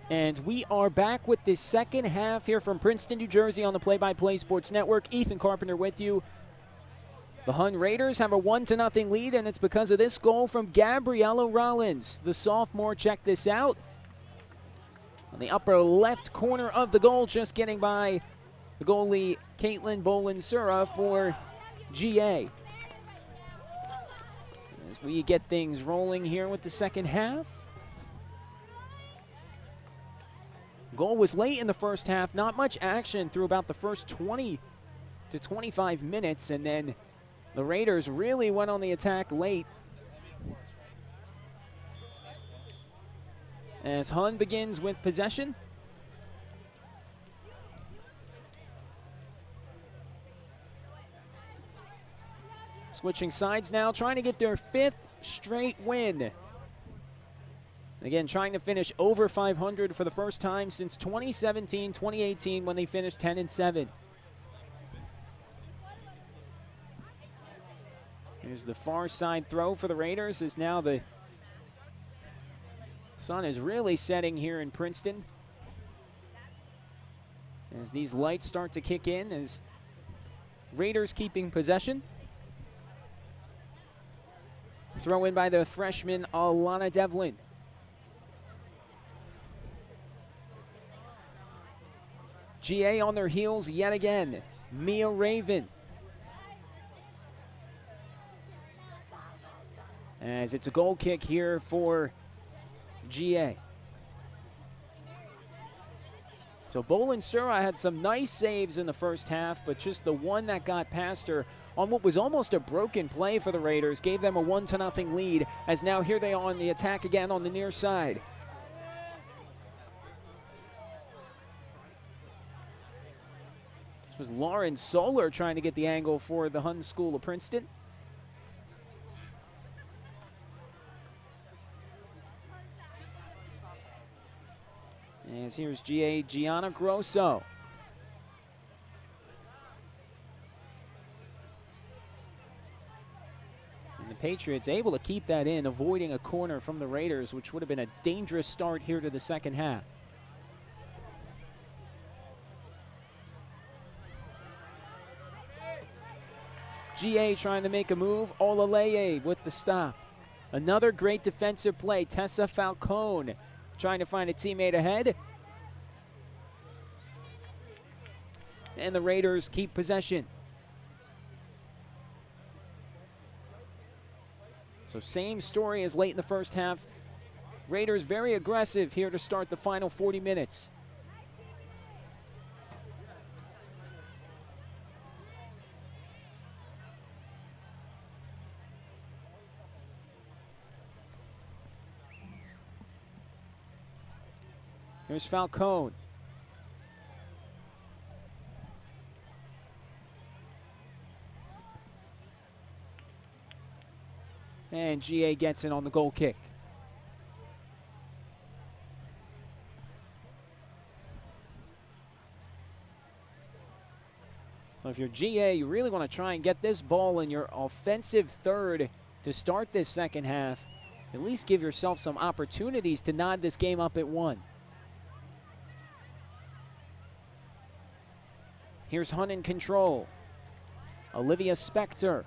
S1: And we are back with the second half here from Princeton, New Jersey on the Play-by-Play Sports Network. Ethan Carpenter with you. The Hun Raiders have a 1-0 lead, and it's because of this goal from Gabriella Rollins. The sophomore, check this out. On the upper left corner of the goal, just getting by the goalie, Caitlin Bolansura for GA. As we get things rolling here with the second half. Goal was late in the first half, not much action through about the first 20 to 25 minutes, and then the Raiders really went on the attack late. As Hun begins with possession. Switching sides now, trying to get their 5th straight win. Again, trying to finish over 500 for the first time since 2017-2018 when they finished 10-7. Here's the far side throw for the Raiders as now the sun is really setting here in Princeton. As these lights start to kick in, as Raiders keeping possession. Throw in by the freshman Alana Devlin. GA on their heels yet again. Mia Raven. As it's a goal kick here for GA. So Bolansura had some nice saves in the first half, but just the one that got past her on what was almost a broken play for the Raiders gave them a 1-0 lead, as now here they are on the attack again on the near side. This was Lauren Solar trying to get the angle for the Hun School of Princeton. As here's GA Gianna Grosso. And the Patriots able to keep that in, avoiding a corner from the Raiders, which would have been a dangerous start here to the second half. GA trying to make a move. Olaleye with the stop. Another great defensive play. Tessa Falcone trying to find a teammate ahead. And the Raiders keep possession. So same story as late in the first half. Raiders very aggressive here to start the final 40 minutes. Here's Falcone. And GA gets in on the goal kick. So if you're GA, you really want to try and get this ball in your offensive third to start this second half. At least give yourself some opportunities to nod this game up at 1. Here's Hun in control. Olivia Spector.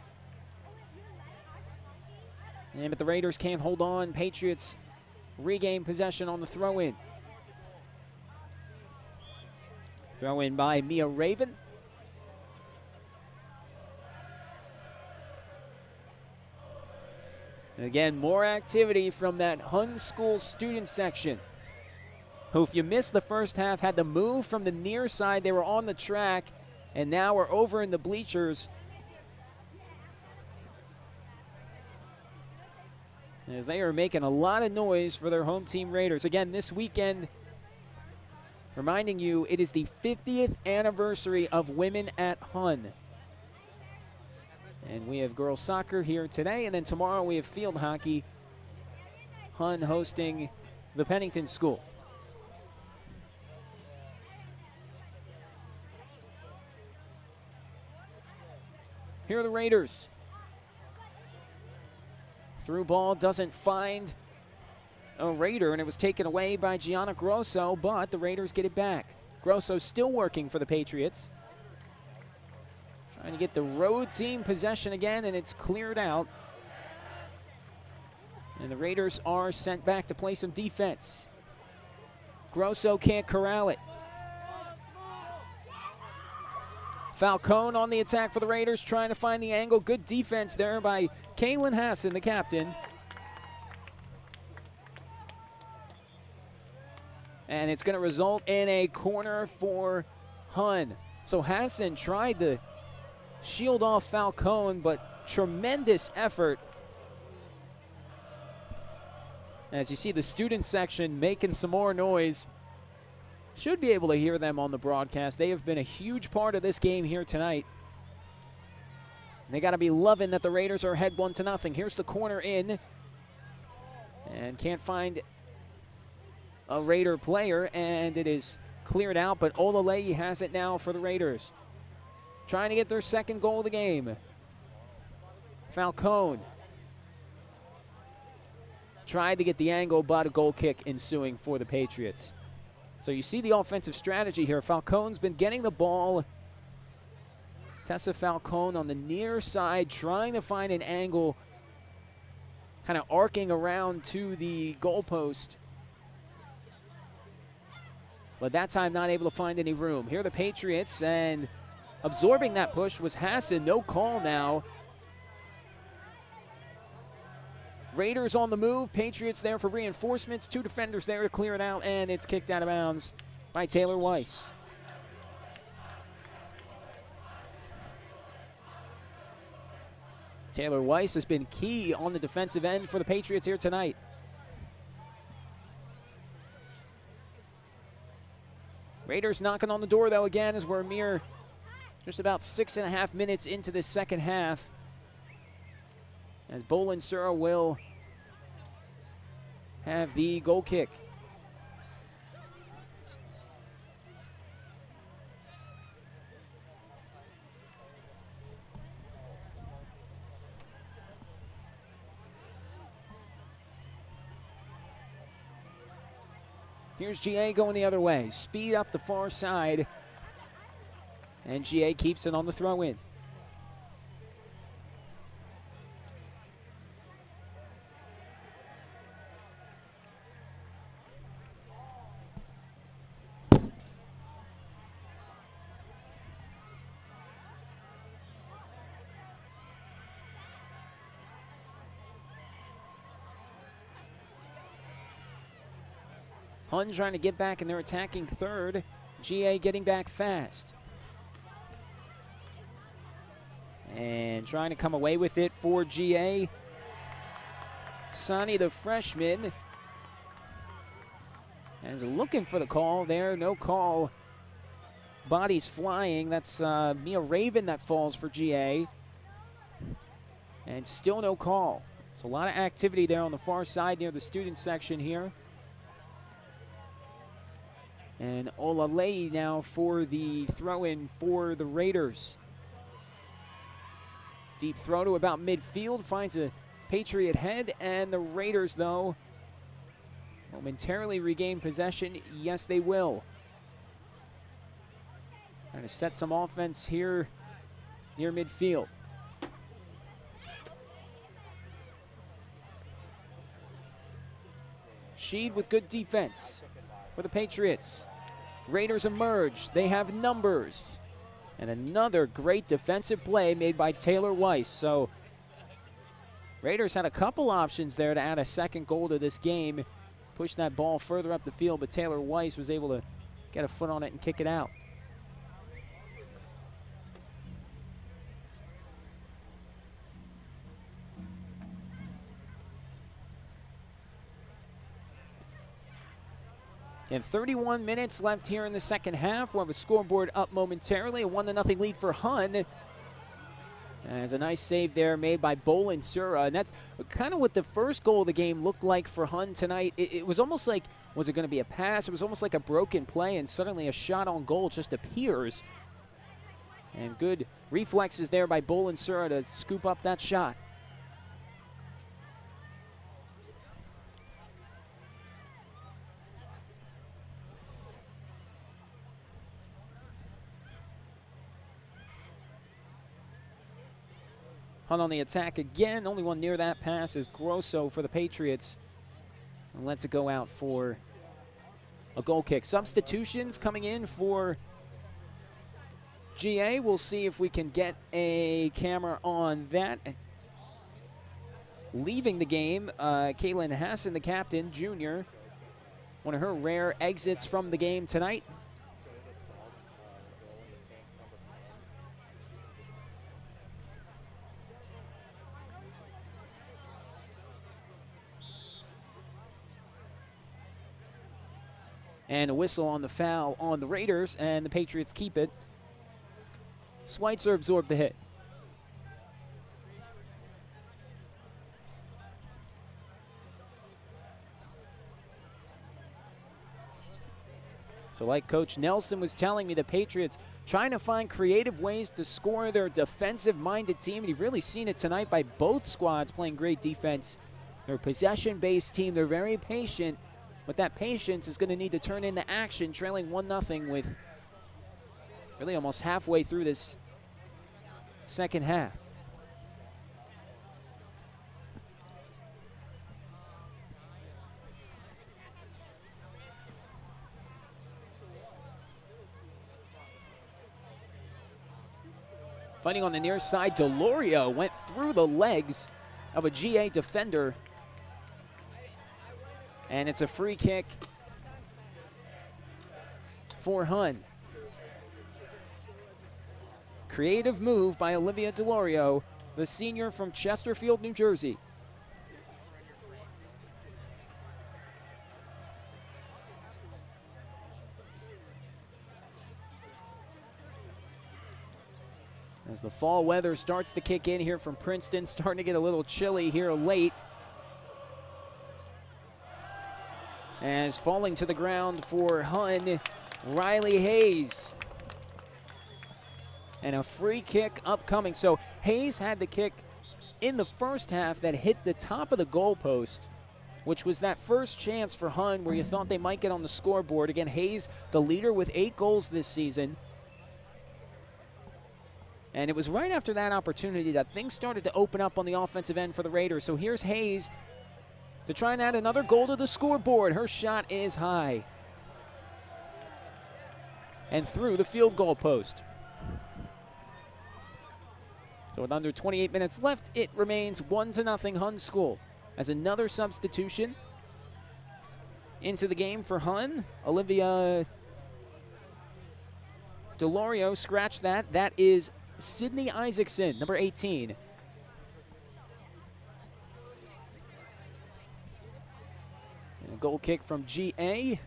S1: But the Raiders can't hold on. Patriots regain possession on the throw-in. Throw-in by Mia Raven. And again, more activity from that Hun School student section, who, if you missed the first half, had to move from the near side. They were on the track, and now we're over in the bleachers. As they are making a lot of noise for their home team Raiders. Again, this weekend, reminding you, it is the 50th anniversary of Women at Hun. And we have girls soccer here today, and then tomorrow we have field hockey. Hun hosting the Pennington School. Here are the Raiders. Through ball doesn't find a Raider, and it was taken away by Gianna Grosso, but the Raiders get it back. Grosso still working for the Patriots. Trying to get the road team possession again, and it's cleared out. And the Raiders are sent back to play some defense. Grosso can't corral it. Falcone on the attack for the Raiders, trying to find the angle. Good defense there by Kaylin Hassan, the captain. And it's going to result in a corner for Hun. So Hassan tried to shield off Falcone, but tremendous effort. As you see the student section making some more noise. Should be able to hear them on the broadcast. They have been a huge part of this game here tonight. They got to be loving that the Raiders are ahead 1-0. Here's the corner in. And can't find a Raider player, and it is cleared out, but Olalei has it now for the Raiders. Trying to get their second goal of the game. Falcone tried to get the angle, but a goal kick ensuing for the Patriots. So you see the offensive strategy here. Falcone's been getting the ball. Tessa Falcone on the near side, trying to find an angle, kind of arcing around to the goalpost. But that time not able to find any room. Here are the Patriots, and absorbing that push was Hassan. No call now. Raiders on the move. Patriots there for reinforcements. Two defenders there to clear it out, and it's kicked out of bounds by Taylor Weiss. Taylor Weiss has been key on the defensive end for the Patriots here tonight. Raiders knocking on the door, though, again, as we're a mere just about 6.5 minutes into the second half. As Bolin Sura will have the goal kick. Here's GA going the other way. Speed up the far side. And GA keeps it on the throw-in. Hun trying to get back in their attacking third. GA getting back fast. And trying to come away with it for GA. Sonny, the freshman, is looking for the call there. No call. Bodies flying. That's Mia Raven that falls for GA. And still no call. So a lot of activity there on the far side near the student section here. And Olalei now for the throw-in for the Raiders. Deep throw to about midfield, finds a Patriot head, and the Raiders, though, momentarily regain possession. Yes, they will. Trying to set some offense here near midfield. Sheed with good defense for the Patriots. Raiders emerge. They have numbers. And another great defensive play made by Taylor Weiss. So Raiders had a couple options there to add a second goal to this game. Push that ball further up the field, but Taylor Weiss was able to get a foot on it and kick it out. And 31 minutes left here in the second half. We'll have a scoreboard up momentarily. A 1-0 lead for Hun. As a nice save there made by Bolin Sura. And that's kind of what the first goal of the game looked like for Hun tonight. It was almost like, was it going to be a pass? It was almost like a broken play, and suddenly a shot on goal just appears. And good reflexes there by Bolin Sura to scoop up that shot. Hun on the attack again. Only one near that pass is Grosso for the Patriots. And lets it go out for a goal kick. Substitutions coming in for GA. We'll see if we can get a camera on that. Leaving the game, Caitlin Hassan, the captain, junior. One of her rare exits from the game tonight. And a whistle on the foul on the Raiders, and the Patriots keep it. Schweitzer absorbed the hit. So like Coach Nelson was telling me, the Patriots trying to find creative ways to score their defensive-minded team. And you've really seen it tonight by both squads playing great defense. They're a possession-based team. They're very patient. But that patience is going to need to turn into action, trailing 1-0 with really almost halfway through this second half. Fighting on the near side, Delorio went through the legs of a GA defender. And it's a free kick for Hun. Creative move by Olivia Delorio, the senior from Chesterfield, New Jersey. As the fall weather starts to kick in here from Princeton, starting to get a little chilly here late. As falling to the ground for Hun, Riley Hayes. And a free kick upcoming. So Hayes had the kick in the first half that hit the top of the goalpost, which was that first chance for Hun where you thought they might get on the scoreboard. Again, Hayes, the leader with 8 goals this season. And it was right after that opportunity that things started to open up on the offensive end for the Raiders. So here's Hayes to try and add another goal to the scoreboard. Her shot is high and through the field goal post. So with under 28 minutes left, it remains 1-0 Hun School. As another substitution into the game for Hun, Olivia Delorio scratched that. That is Sydney Isaacson, number 18. And a goal kick from GA.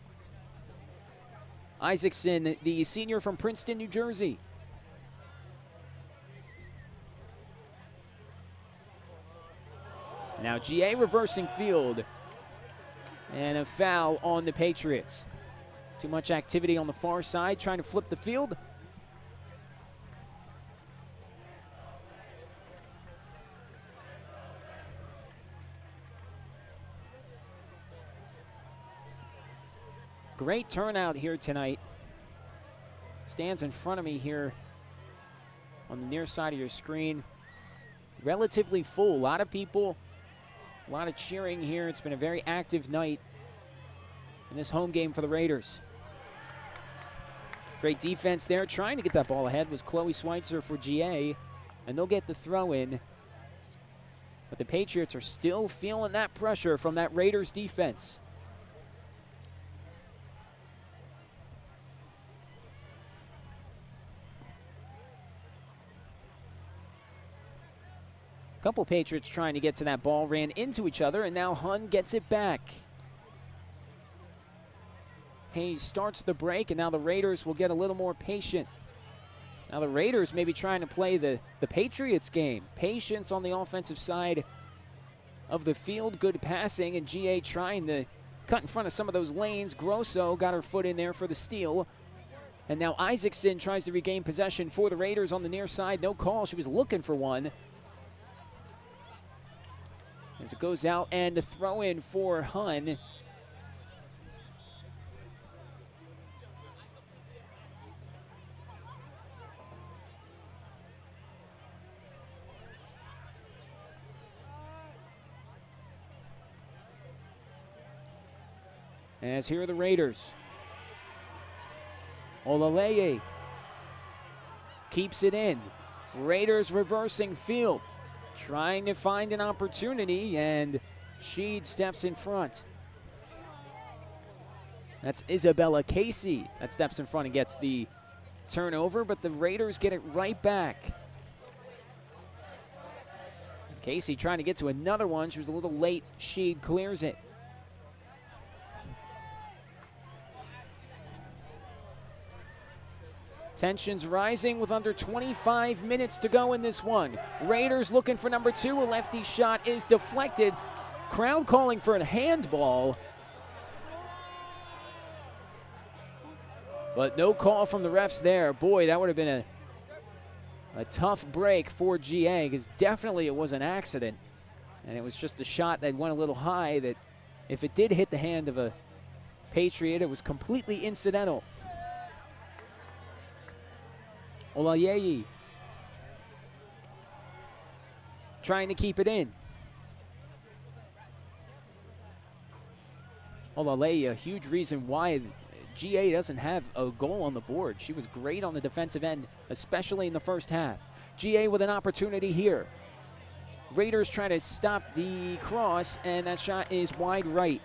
S1: Isaacson, the senior from Princeton, New Jersey. Now GA reversing field. And a foul on the Patriots. Too much activity on the far side, trying to flip the field. Great turnout here tonight. Stands in front of me here on the near side of your screen. Relatively full. A lot of people, a lot of cheering here. It's been a very active night in this home game for the Raiders. Great defense there. Trying to get that ball ahead was Chloe Schweitzer for GA, and they'll get the throw in. But the Patriots are still feeling that pressure from that Raiders defense. Couple Patriots trying to get to that ball, ran into each other, and now Hun gets it back. Hayes starts the break, and now the Raiders will get a little more patient. Now the Raiders may be trying to play the Patriots game. Patience on the offensive side of the field, good passing, and GA trying to cut in front of some of those lanes. Grosso got her foot in there for the steal. And now Isaacson tries to regain possession for the Raiders on the near side. No call, she was looking for one. As it goes out, and the throw in for Hun. As here are the Raiders. Olaleye keeps it in. Raiders reversing field, trying to find an opportunity, and Sheed steps in front. That's Isabella Casey that steps in front and gets the turnover, but the Raiders get it right back. Casey trying to get to another one. She was a little late. Sheed clears it. Tensions rising with under 25 minutes to go in this one. Raiders looking for number 2. A lefty shot is deflected. Crowd calling for a handball. But no call from the refs there. Boy, that would have been a tough break for GA, because definitely it was an accident. And it was just a shot that went a little high that if it did hit the hand of a Patriot, it was completely incidental. Olaleye trying to keep it in. Olaleye, a huge reason why GA doesn't have a goal on the board. She was great on the defensive end, especially in the first half. GA with an opportunity here. Raiders trying to stop the cross, and that shot is wide right.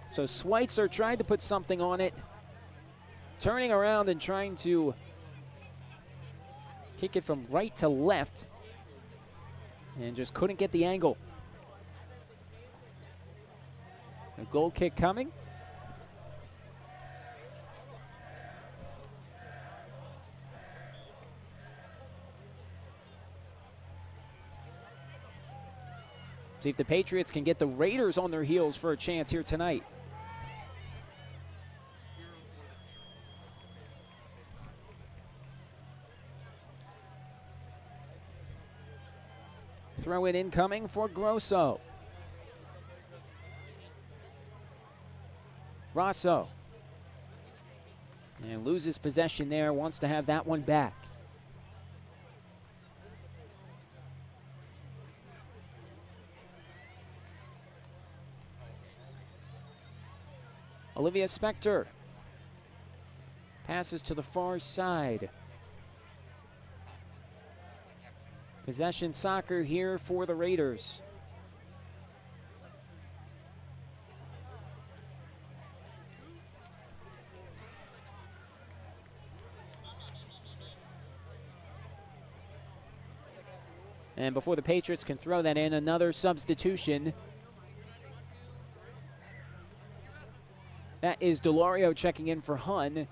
S1: So Schweitzer tried to put something on it, turning around and trying to kick it from right to left, and just couldn't get the angle. A goal kick coming. See if the Patriots can get the Raiders on their heels for a chance here tonight. Throw it incoming for Grosso. Rosso. And loses possession there, wants to have that one back. Olivia Spector passes to the far side. Possession soccer here for the Raiders. And before the Patriots can throw that in, another substitution. That is Delorio checking in for Hun.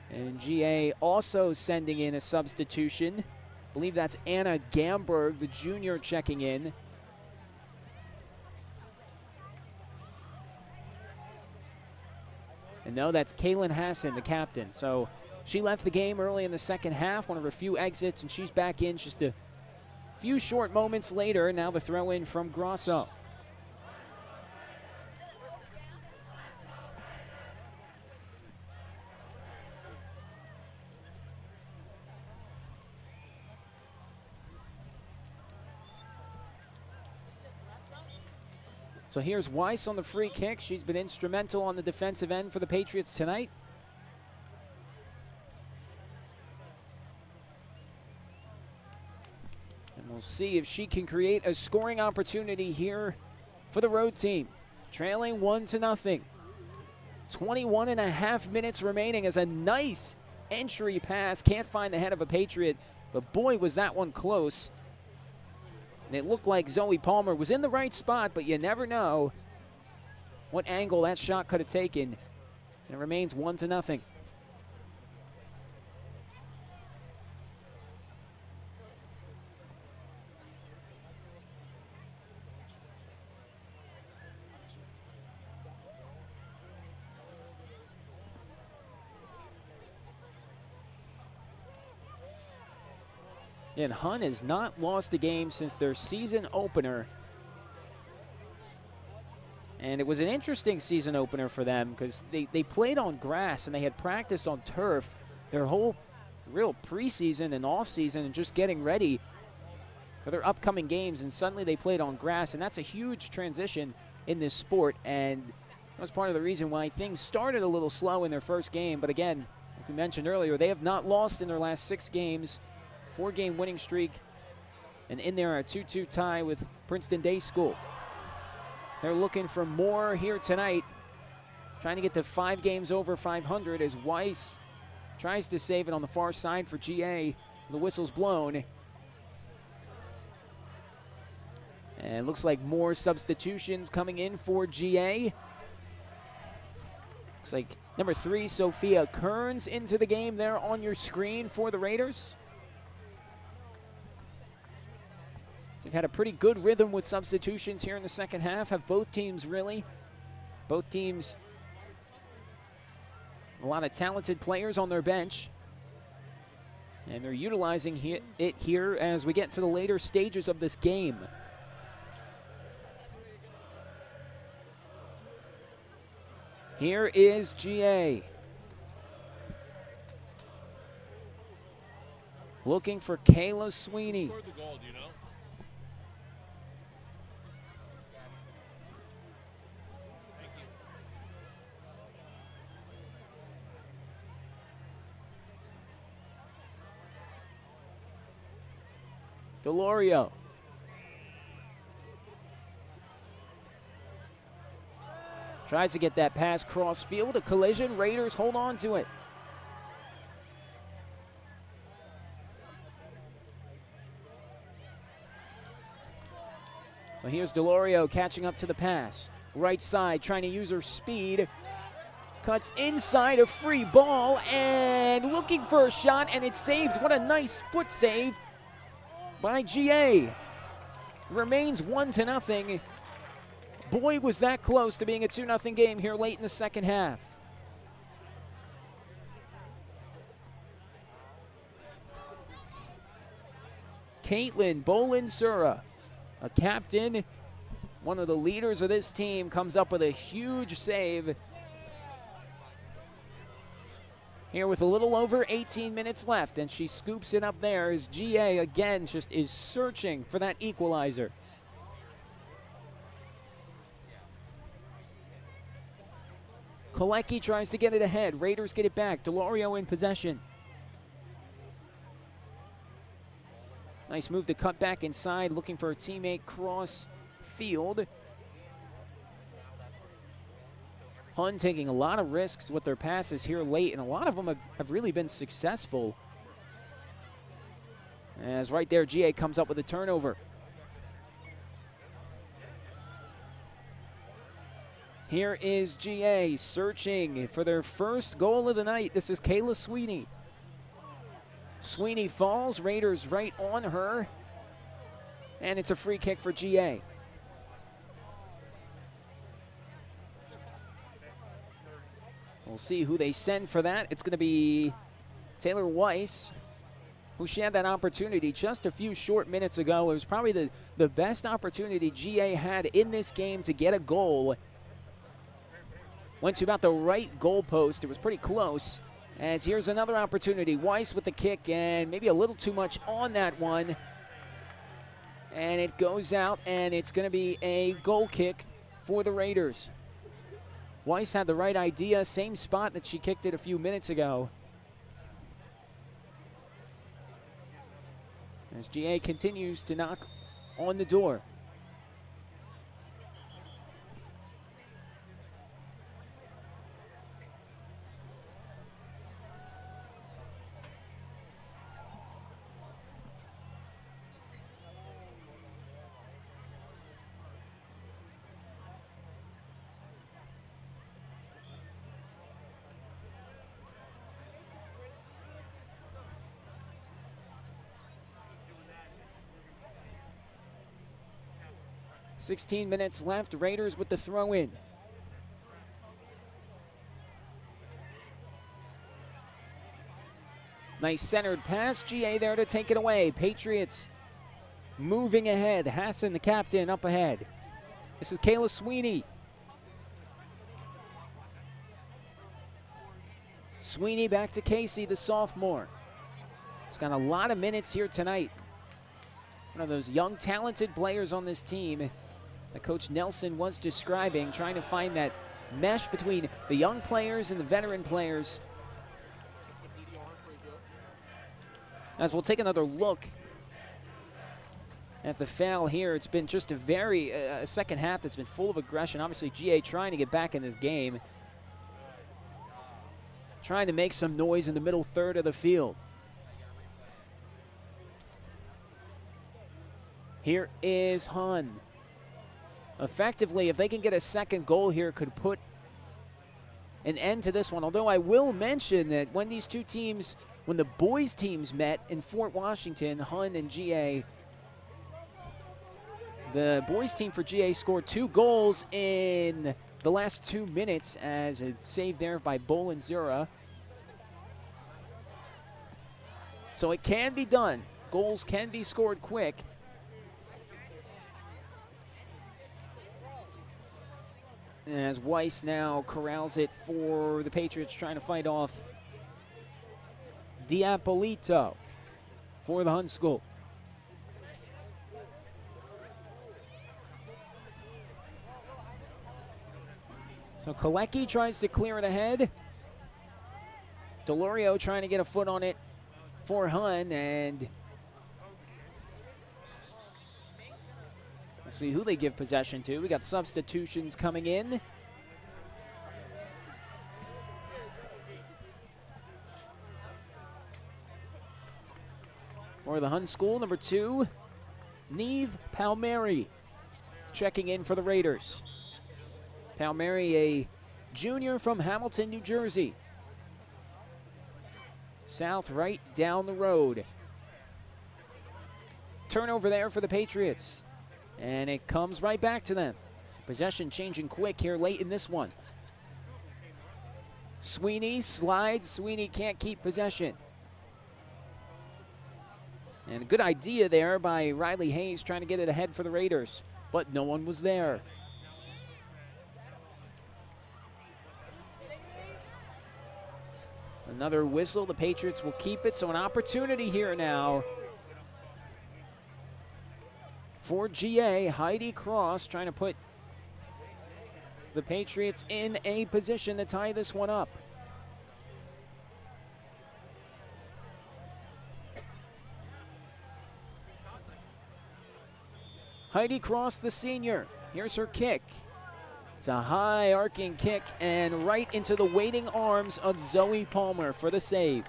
S1: And GA also sending in a substitution. I believe that's Anna Gamberg, the junior, checking in. And no, that's Kaylin Hassan, the captain. So she left the game early in the second half, one of her few exits, and she's back in just a few short moments later. Now the throw in from Grosso. So here's Weiss on the free kick. She's been instrumental on the defensive end for the Patriots tonight. And we'll see if she can create a scoring opportunity here for the road team. Trailing 1-0. 21.5 minutes remaining as a nice entry pass. Can't find the head of a Patriot, but boy, was that one close. And it looked like Zoe Palmer was in the right spot, but you never know what angle that shot could have taken. And it remains 1-0. And Hun has not lost a game since their season opener. And it was an interesting season opener for them because they played on grass and they had practiced on turf their whole real preseason and offseason and just getting ready for their upcoming games, and suddenly they played on grass, and that's a huge transition in this sport, and that was part of the reason why things started a little slow in their first game. But again, like we mentioned earlier, they have not lost in their last 6 games, 4-game winning streak, and in there a 2-2 tie with Princeton Day School. They're looking for more here tonight, trying to get to 5 games over 500 as Weiss tries to save it on the far side for GA. The whistle's blown. And it looks like more substitutions coming in for GA. Looks like number 3, Sophia Kearns, into the game there on your screen for the Raiders. So they've had a pretty good rhythm with substitutions here in the second half. Have both teams really. Both teams, a lot of talented players on their bench. And they're utilizing it here as we get to the later stages of this game. Here is GA. Looking for Kayla Sweeney. Delorio. Tries to get that pass cross field. A collision. Raiders hold on to it. So here's Delorio catching up to the pass. Right side, trying to use her speed. Cuts inside, a free ball, and looking for a shot, and it's saved. What a nice foot save by GA. Remains 1-0. Boy, was that close to being a 2-0 game here late in the second half. Caitlin Bolin-Sura, a captain, one of the leaders of this team, comes up with a huge save here with a little over 18 minutes left, and she scoops it up there as GA again just is searching for that equalizer. Kolecki tries to get it ahead. Raiders get it back. Delorio in possession. Nice move to cut back inside, looking for a teammate cross field. Hun taking a lot of risks with their passes here late, and a lot of them have really been successful. As right there, GA comes up with a turnover. Here is GA searching for their first goal of the night. This is Kayla Sweeney. Sweeney falls, Raiders right on her, and it's a free kick for GA. We'll see who they send for that. It's going to be Taylor Weiss, who she had that opportunity just a few short minutes ago. It was probably the best opportunity GA had in this game to get a goal. Went to about the right goalpost. It was pretty close. As here's another opportunity. Weiss with the kick, and maybe a little too much on that one. And it goes out, and it's going to be a goal kick for the Raiders. Weiss had the right idea, same spot that she kicked it a few minutes ago. As GA continues to knock on the door. .16 minutes left, Raiders with the throw in. Nice centered pass, GA there to take it away. Patriots moving ahead. Hassan, the captain, up ahead. This is Kayla Sweeney. Sweeney back to Casey, the sophomore. He's got a lot of minutes here tonight. One of those young, talented players on this team that Coach Nelson was describing, trying to find that mesh between the young players and the veteran players. As we'll take another look at the foul here, it's been just a second half that's been full of aggression. Obviously, GA trying to get back in this game, trying to make some noise in the middle third of the field. Here is Hun. Effectively, if they can get a second goal here, could put an end to this one. Although I will mention that when these two teams, when the boys teams met in Fort Washington, Hun and GA, the boys team for GA scored 2 goals in the last 2 minutes, as a save there by Bolin Zura. So it can be done. Goals can be scored quick. As Weiss now corrals it for the Patriots, trying to fight off Diapolito for the Hun School. So Kalecki tries to clear it ahead. Delorio trying to get a foot on it for Hun, and we'll see who they give possession to. We got substitutions coming in. For the Hun School, number 2, Neve Palmieri checking in for the Raiders. Palmieri, a junior from Hamilton, New Jersey. South right down the road. Turnover there for the Patriots. And it comes right back to them. So possession changing quick here late in this one. Sweeney slides. Sweeney can't keep possession. And a good idea there by Riley Hayes trying to get it ahead for the Raiders. But no one was there. Another whistle. The Patriots will keep it. So an opportunity here now for GA. Heidi Cross trying to put the Patriots in a position to tie this one up. Heidi Cross, the senior. Here's her kick. It's a high arcing kick and right into the waiting arms of Zoe Palmer for the save.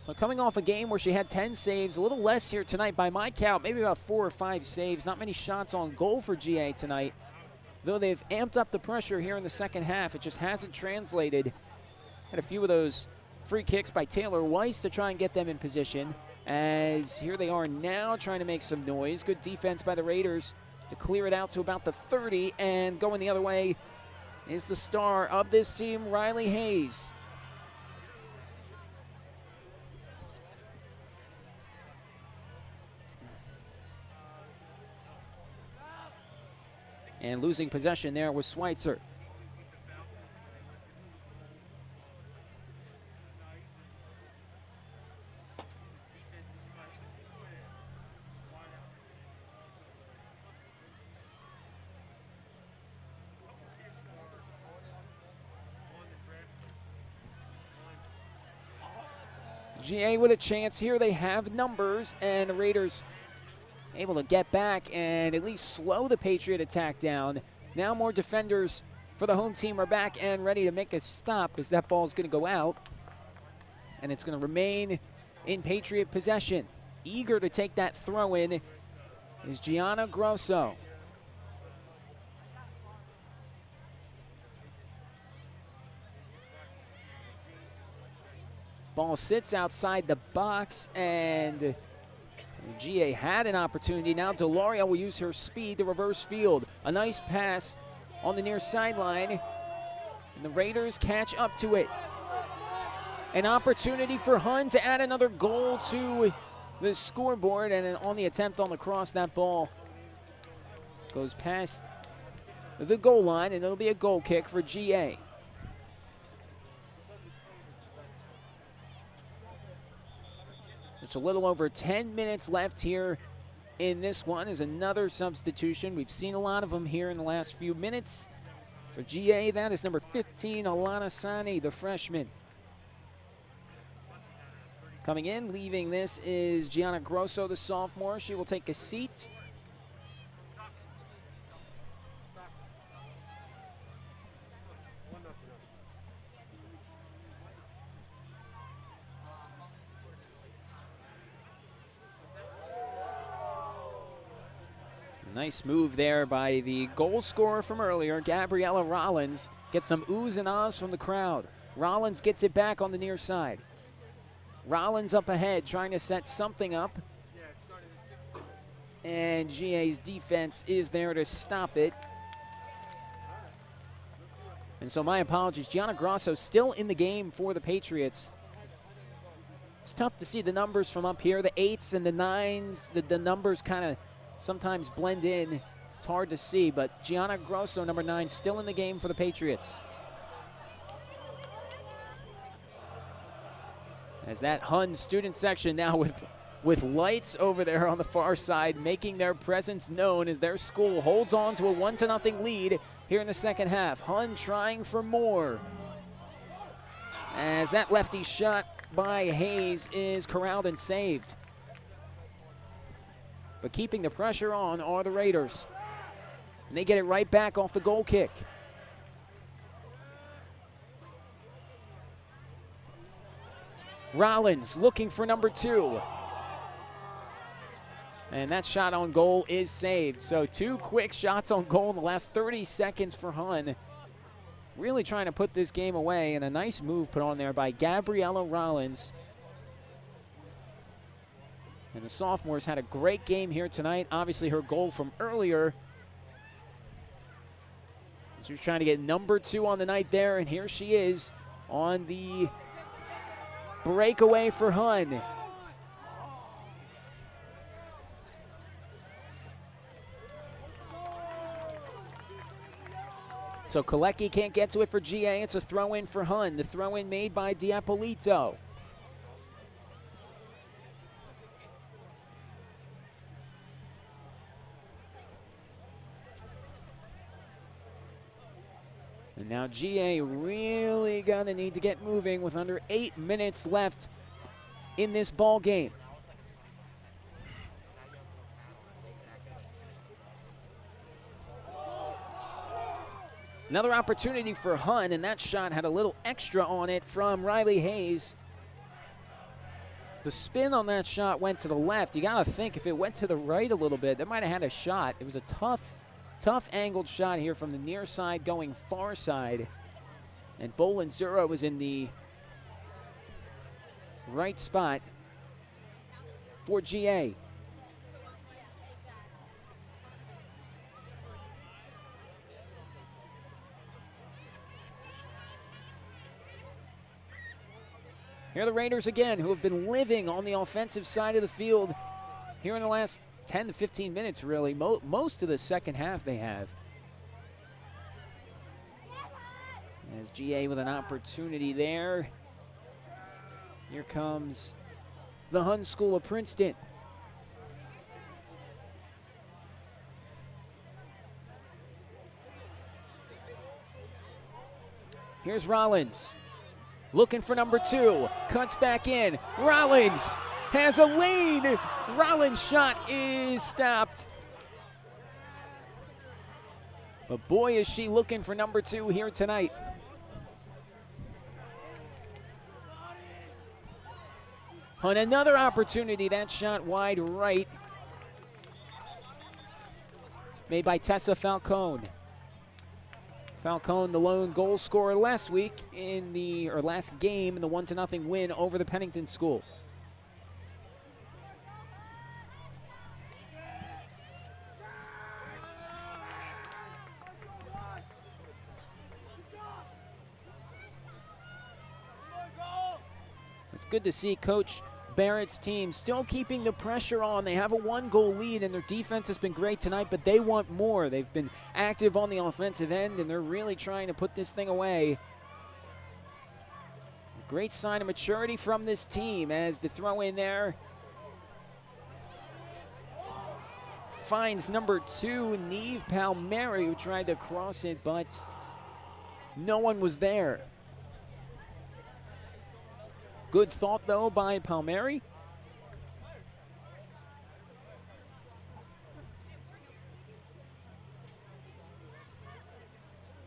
S1: So coming off a game where she had 10 saves, a little less here tonight by my count, maybe about 4 or 5 saves. Not many shots on goal for GA tonight. Though they've amped up the pressure here in the second half, it just hasn't translated. Had a few of those free kicks by Taylor Weiss to try and get them in position. As here they are now trying to make some noise. Good defense by the Raiders to clear it out to about the 30, and going the other way is the star of this team, Riley Hayes. And losing possession there was Schweitzer. GA with a chance here. They have numbers, and the Raiders able to get back and at least slow the Patriot attack down. Now more defenders for the home team are back and ready to make a stop, as that ball is going to go out. And it's going to remain in Patriot possession. Eager to take that throw in is Gianna Grosso. Ball sits outside the box, and GA had an opportunity. Now Deloria will use her speed to reverse field. A nice pass on the near sideline, and the Raiders catch up to it. An opportunity for Hun to add another goal to the scoreboard, and on the attempt on the cross, that ball goes past the goal line, and it'll be a goal kick for GA. a little over 10 minutes left here in this one is another substitution. We've seen a lot of them here in the last few minutes. For GA, that is number 15, Alana Sani, the freshman. Coming in, leaving this is Gianna Grosso, the sophomore. She will take a seat. Nice move there by the goal scorer from earlier, Gabriella Rollins. Gets some oohs and ahs from the crowd. Rollins gets it back on the near side. Rollins up ahead, trying to set something up. And GA's defense is there to stop it. And so my apologies, Gianna Grosso still in the game for the Patriots. It's tough to see the numbers from up here, the 8s and the 9s, the numbers kind of sometimes blend in. It's hard to see, but Gianna Grosso, number 9, still in the game for the Patriots. As that Hun student section now with lights over there on the far side, making their presence known as their school holds on to a 1-0 lead here in the second half. Hun trying for more. As that lefty shot by Hayes is corralled and saved. But keeping the pressure on are the Raiders. And they get it right back off the goal kick. Rollins looking for number 2. And that shot on goal is saved. So 2 quick shots on goal in the last 30 seconds for Hun. Really trying to put this game away, and a nice move put on there by Gabriella Rollins. And the sophomores had a great game here tonight. Obviously her goal from earlier. She was trying to get number 2 on the night there, and here she is on the breakaway for Hun. So Kolecki can't get to it for GA. It's a throw-in for Hun. The throw-in made by Diapolito. And now GA really gonna need to get moving with under 8 minutes left in this ball game. Another opportunity for Hun, and that shot had a little extra on it from Riley Hayes. The spin on that shot went to the left. You gotta think if it went to the right a little bit, that might have had a shot. It was a tough angled shot here from the near side going far side. And Bolanzura was in the right spot for GA. Here are the Raiders again, who have been living on the offensive side of the field here in the last 10 to 15 minutes, really. Most of the second half they have. As GA with an opportunity there. Here comes the Hun School of Princeton. Here's Rollins. Looking for number 2, cuts back in. Rollins has a lead. Rollins' shot is stopped. But boy, is she looking for number 2 here tonight. On another opportunity, that shot wide right. Made by Tessa Falcone. Falcone, the lone goal scorer last week last game in the 1-0 win over the Pennington School. It's good to see Coach Barrett's team still keeping the pressure on. They have a 1-goal lead, and their defense has been great tonight, but they want more. They've been active on the offensive end, and they're really trying to put this thing away. Great sign of maturity from this team as the throw in there finds number 2, Neve Palmieri, who tried to cross it, but no one was there. Good thought, though, by Palmieri.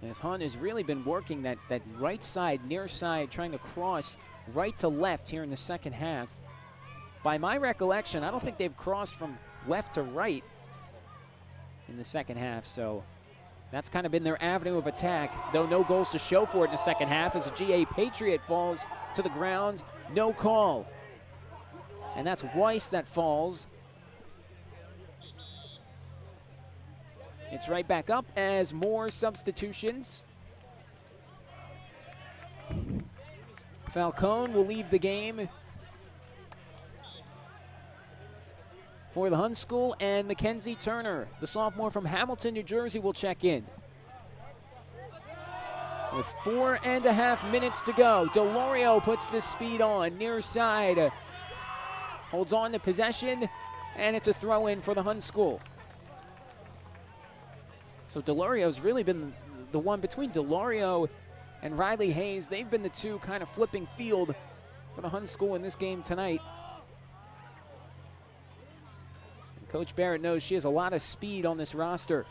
S1: As Hun has really been working that right side, near side, trying to cross right to left here in the second half. By my recollection, I don't think they've crossed from left to right in the second half, so that's kind of been their avenue of attack, though no goals to show for it in the second half as a GA Patriot falls to the ground, no call. And that's Weiss that falls. It's right back up as more substitutions. Falcone will leave the game for the Hun School, and Mackenzie Turner, the sophomore from Hamilton, New Jersey, will check in. With 4.5 minutes to go, Delorio puts the speed on, near side, holds on to possession, and it's a throw in for the Hun School. So Delorio's really been the one between Delorio and Riley Hayes. They've been the two kind of flipping field for the Hun School in this game tonight. And Coach Barrett knows she has a lot of speed on this roster.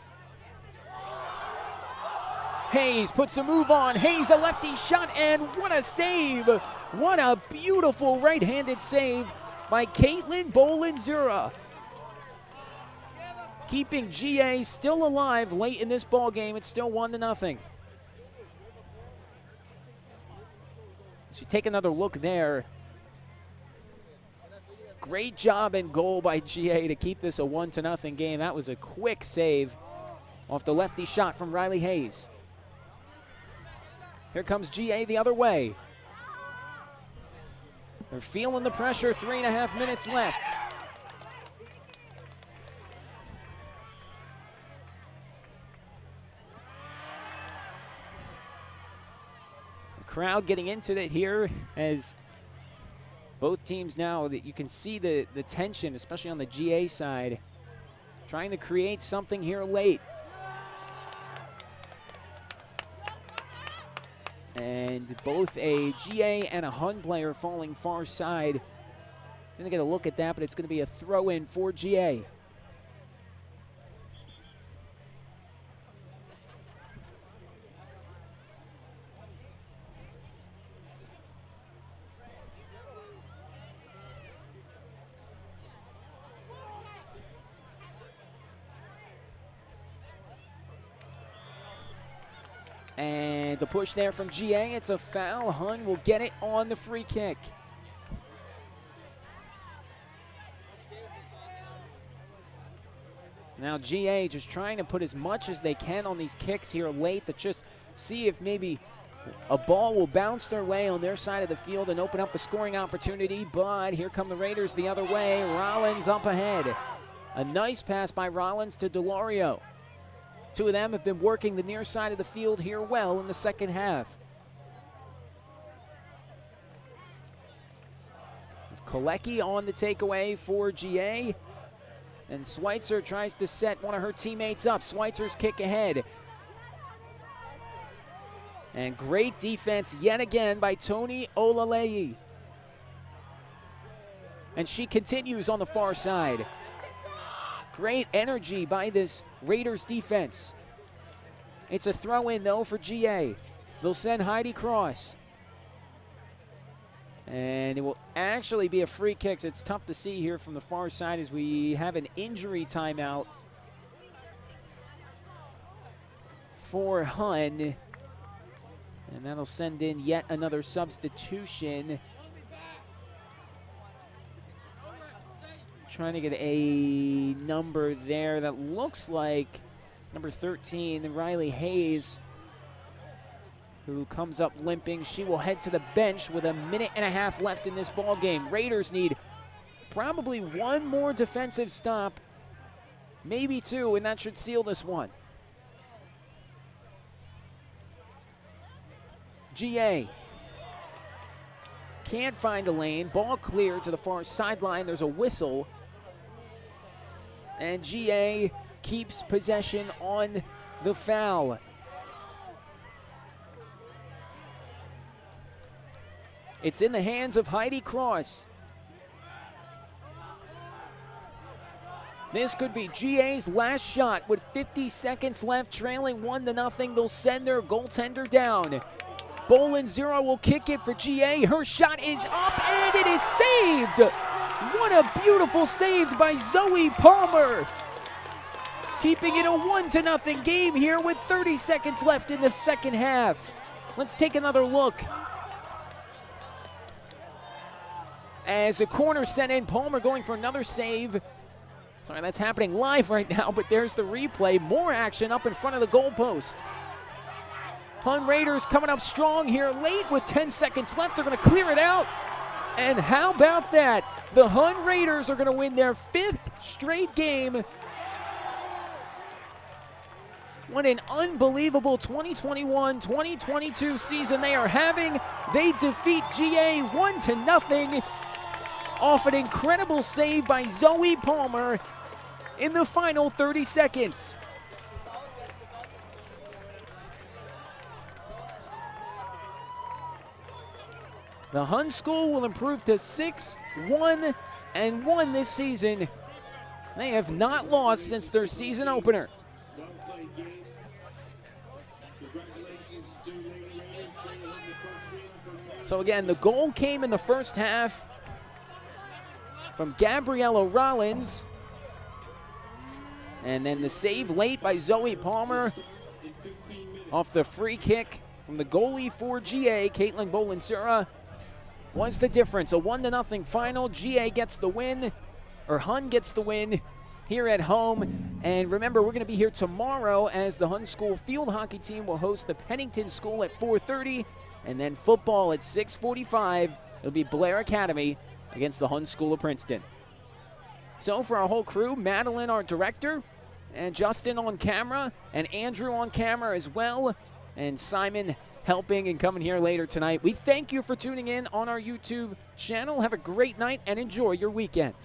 S1: Hayes puts a move on. Hayes, a lefty shot, and what a save. What a beautiful right-handed save by Caitlin Bolanzura, keeping GA still alive late in this ball game. It's still 1-0. So you take another look there. Great job and goal by GA to keep this a 1-0 game. That was a quick save off the lefty shot from Riley Hayes. Here comes GA the other way. They're feeling the pressure, 3.5 minutes left. Crowd getting into it here as both teams now, that you can see the tension, especially on the GA side, trying to create something here late. And both a GA and a Hun player falling far side. Gonna get a look at that, but it's gonna be a throw in for GA. And a push there from GA. It's a foul. Hun will get it on the free kick. Now GA just trying to put as much as they can on these kicks here late to just see if maybe a ball will bounce their way on their side of the field and open up a scoring opportunity. But here come the Raiders the other way. Rollins up ahead. A nice pass by Rollins to Delorio. Two of them have been working the near side of the field here well in the second half. It's Kolecki on the takeaway for GA. And Schweitzer tries to set one of her teammates up. Schweitzer's kick ahead. And great defense yet again by Tony Olalei. And she continues on the far side. Great energy by this Raiders defense. It's a throw in though for GA. They'll send Heidi Cross. And it will actually be a free kick. So it's tough to see here from the far side as we have an injury timeout for Hun. And that'll send in yet another substitution. Trying to get a number there that looks like number 13, Riley Hayes, who comes up limping. She will head to the bench with 1.5 minutes left in this ball game. Raiders need probably one more defensive stop, maybe two, and that should seal this one. GA can't find a lane. Ball cleared to the far sideline. There's a whistle. And GA keeps possession on the foul. It's in the hands of Heidi Cross. This could be GA's last shot with 50 seconds left, trailing 1-0. They'll send their goaltender down. Bolin-Zera will kick it for GA. Her shot is up and it is saved. What a beautiful save by Zoe Palmer. Keeping it a 1-0 game here with 30 seconds left in the second half. Let's take another look. As a corner sent in, Palmer going for another save. Sorry, that's happening live right now, but there's the replay. More action up in front of the goalpost. Hun Raiders coming up strong here late with 10 seconds left. They're going to clear it out. And how about that? The Hun Raiders are going to win their 5th straight game. What an unbelievable 2021-2022 season they are having. They defeat GA 1-0 off an incredible save by Zoe Palmer in the final 30 seconds. The Hun School will improve to 6-1-1 this season. They have not lost since their season opener. So again, the goal came in the first half from Gabriella Rollins. And then the save late by Zoe Palmer off the free kick from the goalie for GA, Caitlin Bolin-Zera, was the difference. A 1-0 final. GA gets the win, or Hun gets the win here at home. And remember, we're going to be here tomorrow as the Hun School field hockey team will host the Pennington School at 4:30. And then football at 6:45. It'll be Blair Academy against the Hun School of Princeton. So for our whole crew, Madeline, our director, and Justin on camera, and Andrew on camera as well, and Simon helping and coming here later tonight. We thank you for tuning in on our YouTube channel. Have a great night and enjoy your weekend.